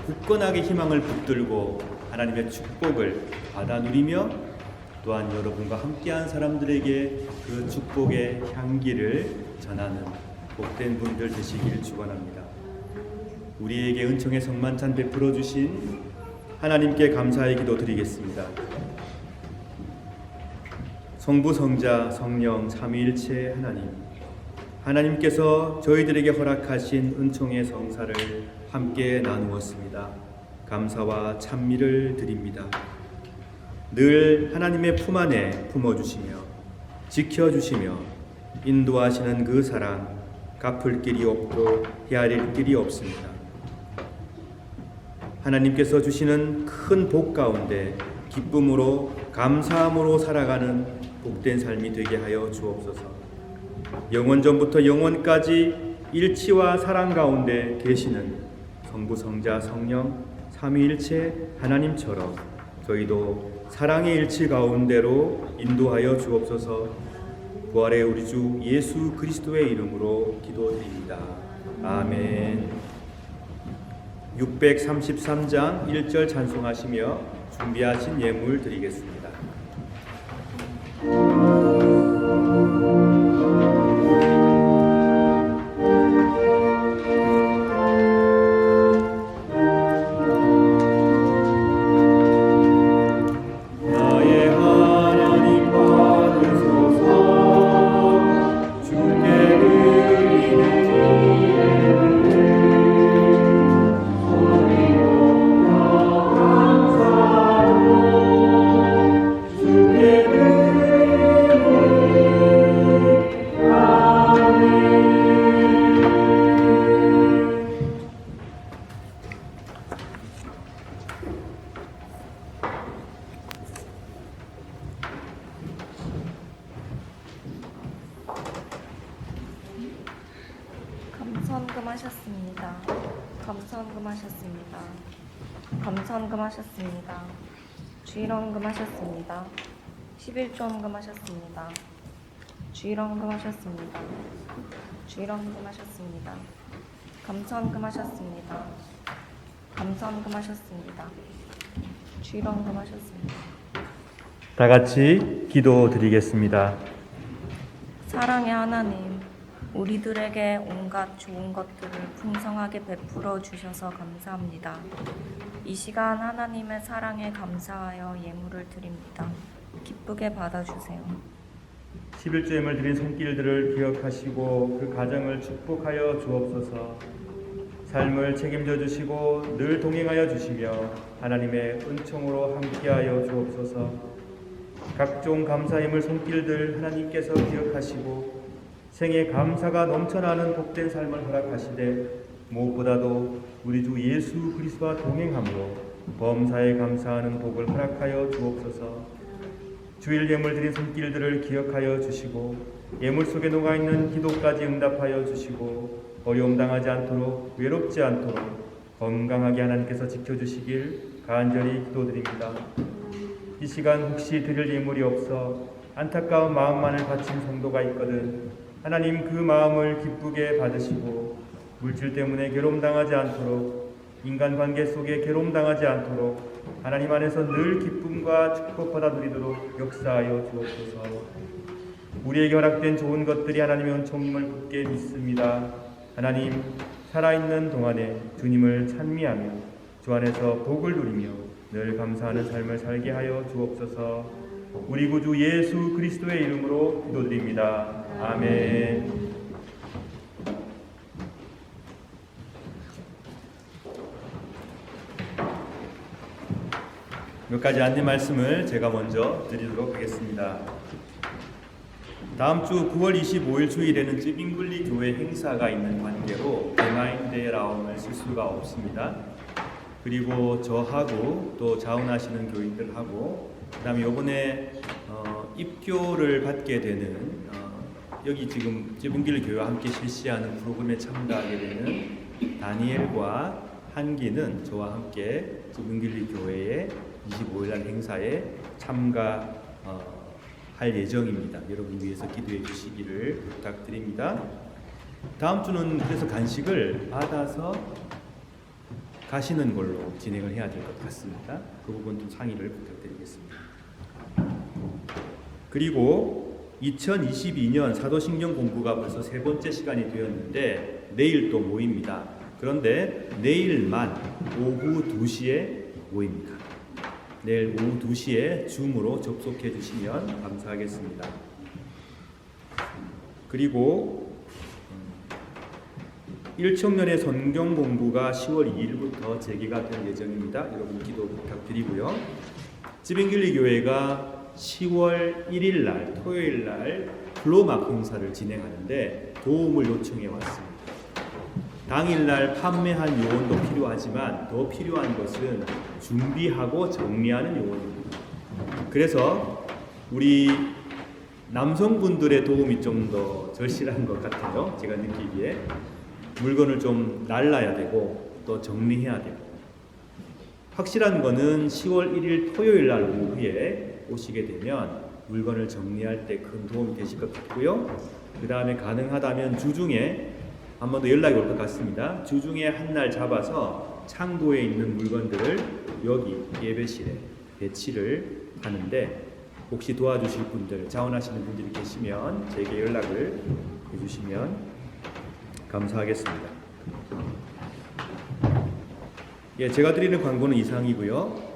굳건하게 희망을 붙들고 하나님의 축복을 받아 누리며 또한 여러분과 함께한 사람들에게 그 축복의 향기를 전하는 복된 분들 되시길 축원합니다. 우리에게 은총의 성만찬 베풀어 주신 하나님께 감사의 기도 드리겠습니다. 성부, 성자, 성령 삼위일체 하나님, 하나님께서 저희들에게 허락하신 은총의 성사를 함께 나누었습니다. 감사와 찬미를 드립니다. 늘 하나님의 품 안에 품어주시며 지켜주시며 인도하시는 그 사랑 갚을 길이 없고 헤아릴 길이 없습니다. 하나님께서 주시는 큰 복 가운데 기쁨으로 감사함으로 살아가는 복된 삶이 되게 하여 주옵소서. 영원전부터 영원까지 일치와 사랑 가운데 계시는 성부, 성자, 성령 삼위일체 하나님처럼 저희도 사랑의 일치 가운데로 인도하여 주옵소서. 부활의 우리 주 예수 그리스도의 이름으로 기도드립니다. 아멘. 633장 1절 찬송하시며 준비하신 예물 드리겠습니다. 감선금하셨습니다. 감선금하셨습니다. 감선금하셨습니다. 주일원금하셨습니다. 11조원금하셨습니다. 주일원금하셨습니다. 주일원금하셨습니다. 감선금하셨습니다. 감선금하셨습니다. 주일원금하셨습니다. 다 같이 기도드리겠습니다. 사랑의 하나님, 우리들에게 온갖 좋은 것들을 풍성하게 베풀어 주셔서 감사합니다. 이 시간 하나님의 사랑에 감사하여 예물을 드립니다. 기쁘게 받아주세요. 11조 예물 드린 손길들을 기억하시고 그 가정을 축복하여 주옵소서. 삶을 책임져 주시고 늘 동행하여 주시며 하나님의 은총으로 함께하여 주옵소서. 각종 감사 예물 손길들 하나님께서 기억하시고 생에 감사가 넘쳐나는 복된 삶을 허락하시되 무엇보다도 우리 주 예수 그리스도와 동행함으로 범사에 감사하는 복을 허락하여 주옵소서. 주일 예물 드린 손길들을 기억하여 주시고 예물 속에 녹아있는 기도까지 응답하여 주시고 어려움 당하지 않도록 외롭지 않도록 건강하게 하나님께서 지켜주시길 간절히 기도드립니다. 이 시간 혹시 드릴 예물이 없어 안타까운 마음만을 바친 성도가 있거든 하나님 그 마음을 기쁘게 받으시고 물질 때문에 괴로움당하지 않도록 인간관계 속에 괴로움당하지 않도록 하나님 안에서 늘 기쁨과 축복받아 누리도록 역사하여 주옵소서. 우리에게 허락된 좋은 것들이 하나님의 은총임을 굳게 믿습니다. 하나님 살아있는 동안에 주님을 찬미하며 주 안에서 복을 누리며 늘 감사하는 삶을 살게 하여 주옵소서. 우리 구주 예수 그리스도의 이름으로 기도드립니다. 아멘. 몇 가지 안내 말씀을 제가 먼저 드리도록 하겠습니다. 다음 주 9월 25일 주일에는 찌빙글리 교회 행사가 있는 관계로 개마인대 라움을 쓸 수가 없습니다. 그리고 저하고 또 자원하시는 교인들하고 그다음에 이번에 입교를 받게 되는 여기 지금 찌빙글리 교회와 함께 실시하는 프로그램에 참가하게 되는 다니엘과 한기는 저와 함께 찌빙글리 교회의 25일 날 행사에 참가할 예정입니다. 여러분 위해서 기도해 주시기를 부탁드립니다. 다음 주는 그래서 간식을 받아서 가시는 걸로 진행을 해야 될 것 같습니다. 그 부분 좀 상의를 부탁드리겠습니다. 그리고 2022년 사도신경 공부가 벌써 세 번째 시간이 되었는데 내일 또 모입니다. 그런데 내일만 오후 2시에 모입니다. 내일 오후 2시에 줌으로 접속해 주시면 감사하겠습니다. 그리고 1청년의 성경 공부가 10월 2일부터 재개가 될 예정입니다. 여러분 기도 부탁드리고요. 찌빙글리 교회가 10월 1일 날 토요일 날 플로막 행사를 진행하는데 도움을 요청해 왔습니다. 당일날 판매한 요원도 필요하지만 더 필요한 것은 준비하고 정리하는 요원입니다. 그래서 우리 남성분들의 도움이 좀 더 절실한 것 같아요. 제가 느끼기에 물건을 좀 날라야 되고 또 정리해야 되고 확실한 거는 10월 1일 토요일 날 오후에 오시게 되면 물건을 정리할 때 큰 도움이 되실 것 같고요. 그 다음에 가능하다면 주중에 한 번 더 연락이 올 것 같습니다. 주중에 한 날 잡아서 창고에 있는 물건들을 여기 예배실에 배치를 하는데 혹시 도와주실 분들, 자원하시는 분들이 계시면 제게 연락을 해주시면 감사하겠습니다. 예, 제가 드리는 광고는 이상이고요.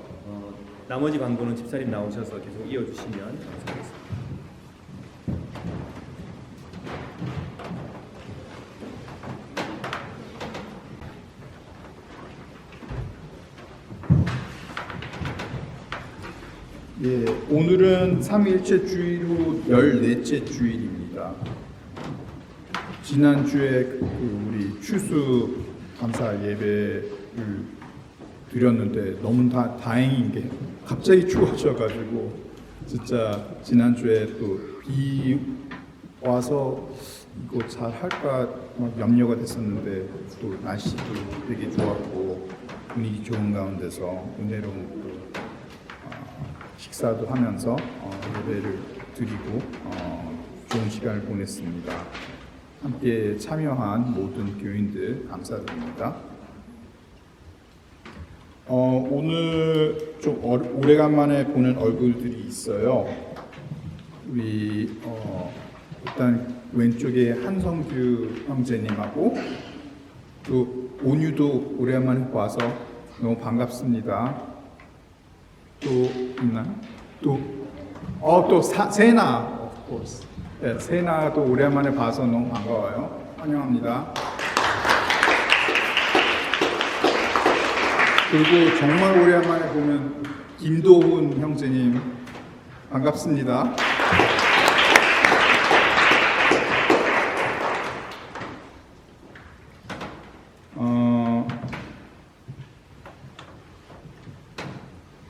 나머지 광고는 집사님 나오셔서 계속 이어주시면 감사하겠습니다. 예, 오늘은 3일째 주일 후 14째 주일입니다. 지난주에 우리 추수 감사 예배를 드렸는데 너무 다행인 게 갑자기 추워져가지고 진짜 지난주에 또 비 와서 이거 잘 할까 염려가 됐었는데 또 날씨도 되게 좋았고 분위기 좋은 가운데서 은혜로운 식사도 하면서 예배를 드리고 좋은 시간을 보냈습니다. 함께 참여한 모든 교인들 감사드립니다. 오늘 좀 오래간만에 보는 얼굴들이 있어요. 우리 일단 왼쪽에 한성규 형제님하고 또 온유도 오래간만에 봐서 너무 반갑습니다. 또 있나요? 또 세나, of course. 네, 세나도 오랜만에 봐서 너무 반가워요. 환영합니다. 그리고 정말 오랜만에 보면 김도훈 형제님 반갑습니다.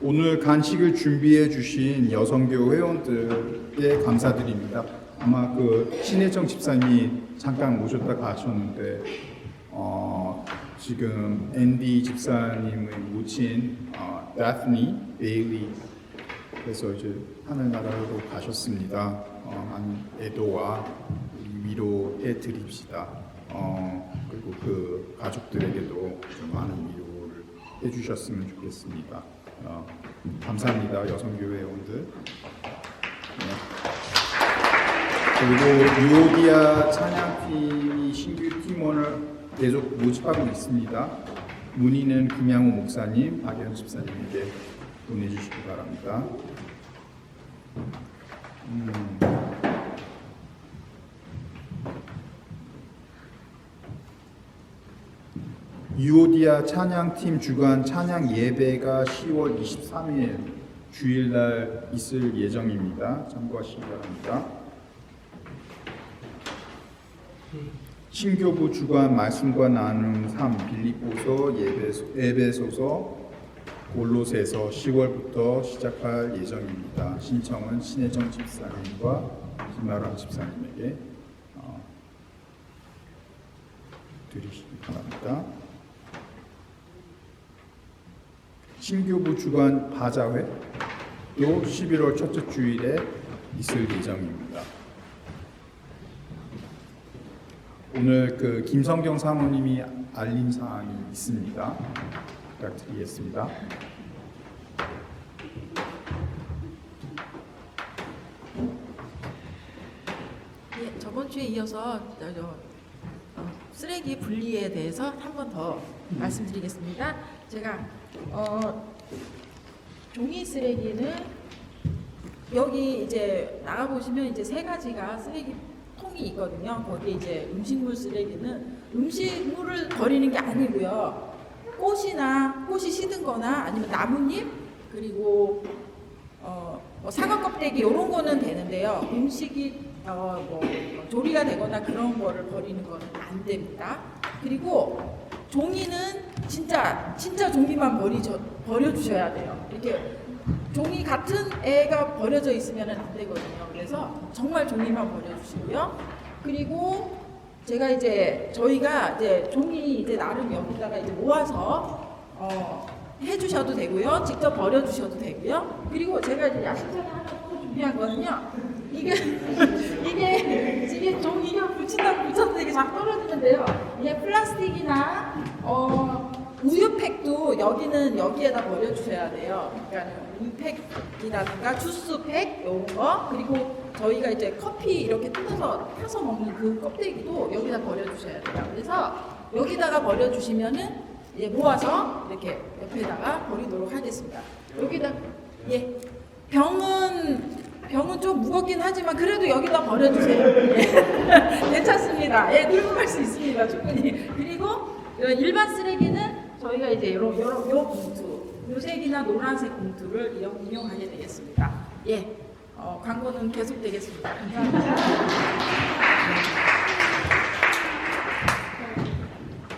오늘 간식을 준비해 주신 여성교 회원들께 감사드립니다. 아마 신혜정 집사님이 잠깐 오셨다 가셨는데 지금 앤디 집사님의 모친 다프니 베일리 그래서 이제 하늘나라로 가셨습니다. 많은 애도와 위로해 드립시다. 그리고 그 가족들에게도 좀 많은 위로를 해주셨으면 좋겠습니다. 감사합니다, 여성교회 회원들. 네. 그리고 유오디아 찬양팀이 신규 팀원을 계속 모집하고 있습니다. 문의는 김양호 목사님, 박연 집사님에게 보내주시기 바랍니다. 유오디아 찬양팀 주간 찬양 예배가 10월 23일 주일날 있을 예정입니다. 참고하시기 바랍니다. 신교부 주간 말씀과 나누는 삶 빌립보서, 에베소서, 골로새서 10월부터 시작할 예정입니다. 신청은 신혜정 집사님과 김아람 집사님에게 드리시기 바랍니다. 신교부 주간 바자회도 11월 첫째 주일에 있을 예정입니다. 오늘 김성경 사모님이 알림 사항이 있습니다. 부탁드리겠습니다. 예, 저번 주에 이어서 쓰레기 분리에 대해서 한 번 더 말씀드리겠습니다. 제가 종이 쓰레기는 여기 이제 나가 보시면 이제 세 가지가 쓰레기 통이 있거든요. 거기에 이제 음식물 쓰레기는 음식물을 버리는 게 아니고요. 꽃이 시든거나 아니면 나뭇잎 그리고 뭐 사과 껍데기 이런 거는 되는데요. 음식이 뭐 조리가 되거나 그런 거를 버리는 거는 안 됩니다. 그리고 종이는 진짜 종이만 버려주셔야 돼요. 이렇게 종이 같은 애가 버려져 있으면 안 되거든요. 그래서 정말 종이만 버려주시고요. 그리고 저희가 이제 종이 이제 나름 여기다가 이제 모아서 해주셔도 되고요. 직접 버려주셔도 되고요. 그리고 제가 이제 야심차게 하나 또 준비한 거는요. 이게 종이가 붙여도 이게 자꾸 떨어지는데요. 이게 플라스틱이나 우유팩도 여기에다 버려주셔야 돼요. 그러니까 우유팩이라든가 주스팩 이런 거 그리고 저희가 이제 커피 이렇게 타서 먹는 그 껍데기도 여기다 버려주셔야 돼요. 그래서 여기다가 버려주시면은 이제 모아서 이렇게 옆에다가 버리도록 하겠습니다. 여기다 병은 좀 무겁긴 하지만 그래도 여기다 버려주세요. 예. 괜찮습니다. 예, 들고 갈 수 있습니다. 충분히. 그리고 일반 쓰레기는 저희가 이제 요 봉투, 요색이나 노란색 봉투를 이용하게 되겠습니다. 예, 광고는 계속되겠습니다. 감사합니다.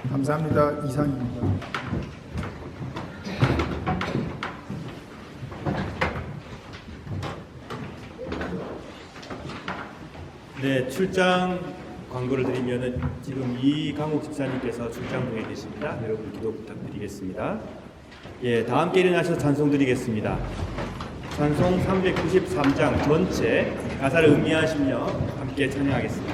감사합니다. 이상입니다. 네, 출장 광고를 드리면은 지금 이강욱 집사님께서 출장 중에 계십니다. 여러분 기도 부탁드리겠습니다. 예, 다 함께 일어나셔서 찬송 드리겠습니다. 찬송 393장 전체 가사를 음미하시며 함께 찬양하겠습니다.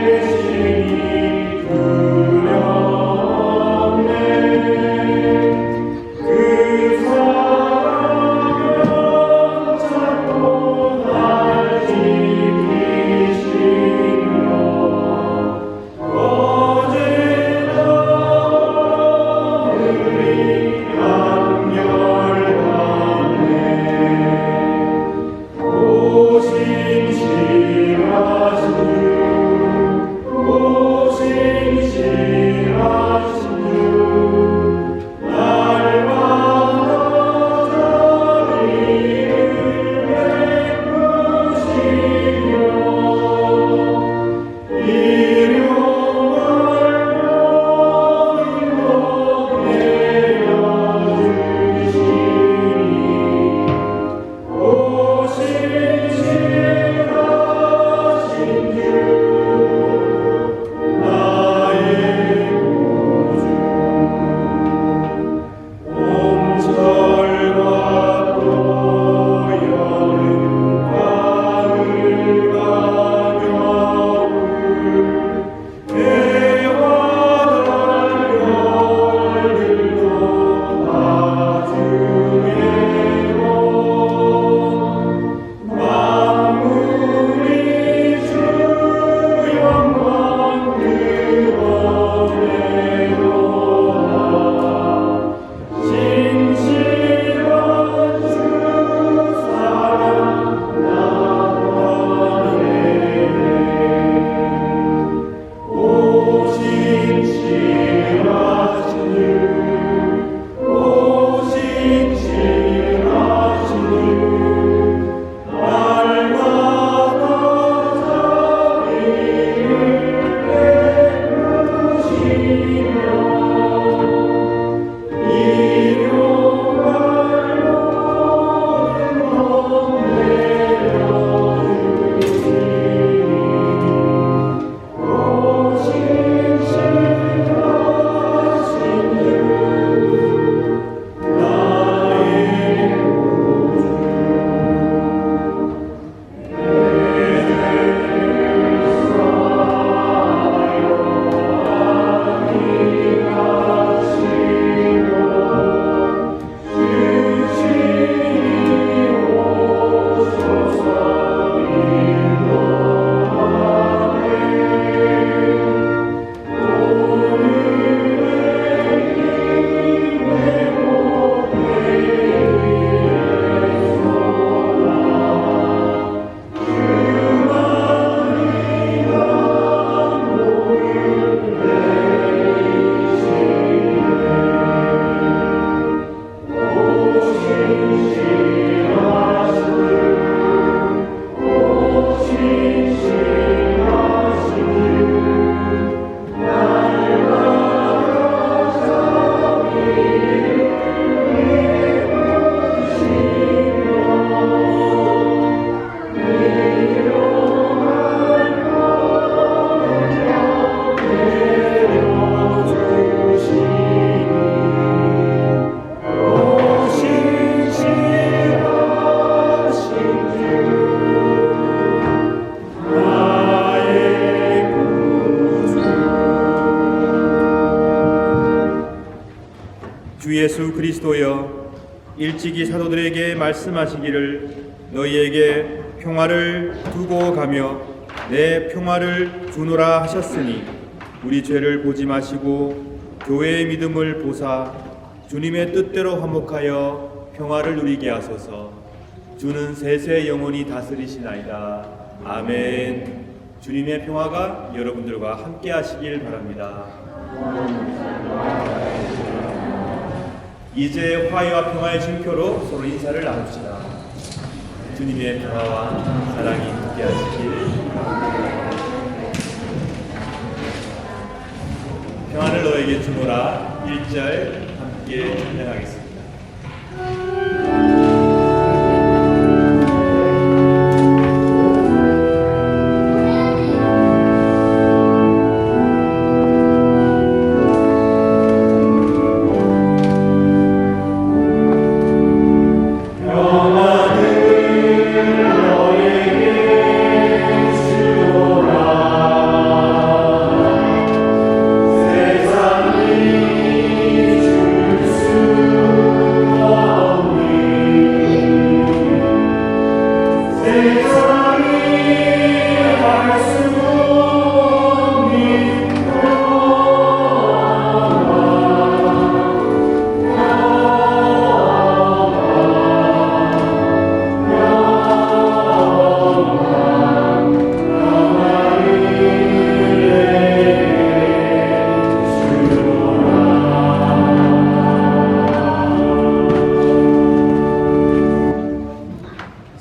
함께 주 예수 그리스도여 일찍이 사도들에게 말씀하시기를 너희에게 평화를 두고 가며 내 평화를 주노라 하셨으니 우리 죄를 보지 마시고 교회의 믿음을 보사 주님의 뜻대로 화목하여 평화를 누리게 하소서. 주는 세세 영원히 다스리시나이다. 아멘. 주님의 평화가 여러분들과 함께 하시길 바랍니다. 이제 화해와 평화의 징표로 서로 인사를 나눕시다. 주님의 평화와 사랑이 함께 하시길 바랍니다. 평화를 너에게 주노라 1절 함께 찬양하겠습니다.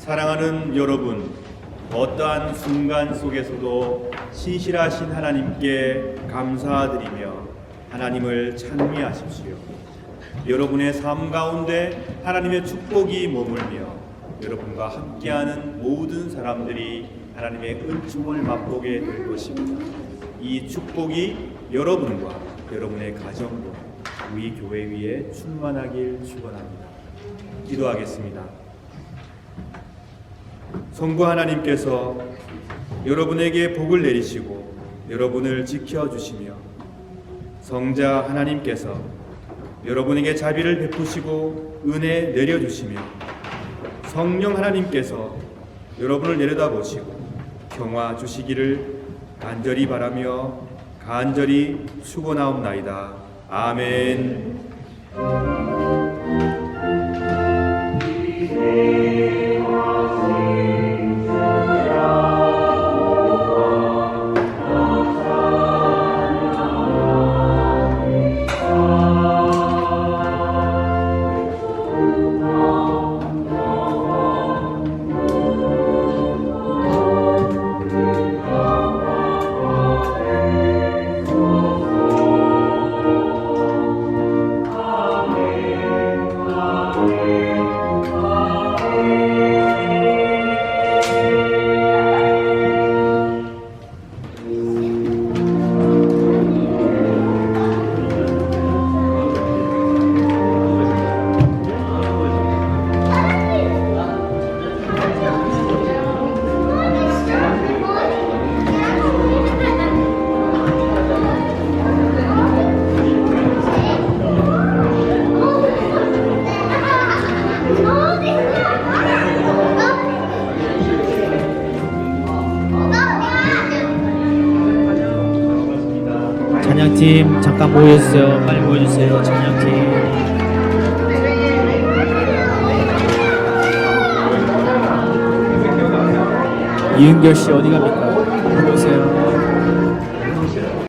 사랑하는 여러분, 어떠한 순간 속에서도 신실하신 하나님께 감사드리며 하나님을 찬미하십시오. 여러분의 삶 가운데 하나님의 축복이 머물며 여러분과 함께하는 모든 사람들이 하나님의 은총을 맛보게 될 것입니다. 이 축복이 여러분과 여러분의 가정과 우리 교회 위에 충만하길 축원합니다. 기도하겠습니다. 성부 하나님께서 여러분에게 복을 내리시고 여러분을 지켜주시며 성자 하나님께서 여러분에게 자비를 베푸시고 은혜 내려주시며 성령 하나님께서 여러분을 내려다보시고 평화 주시기를 간절히 바라며 간절히 축원하옵나이다. 아멘. 찬양팀 잠깐 모여주세요. 빨리 모여주세요. 찬양팀. 이은결 씨 어디 갑니까?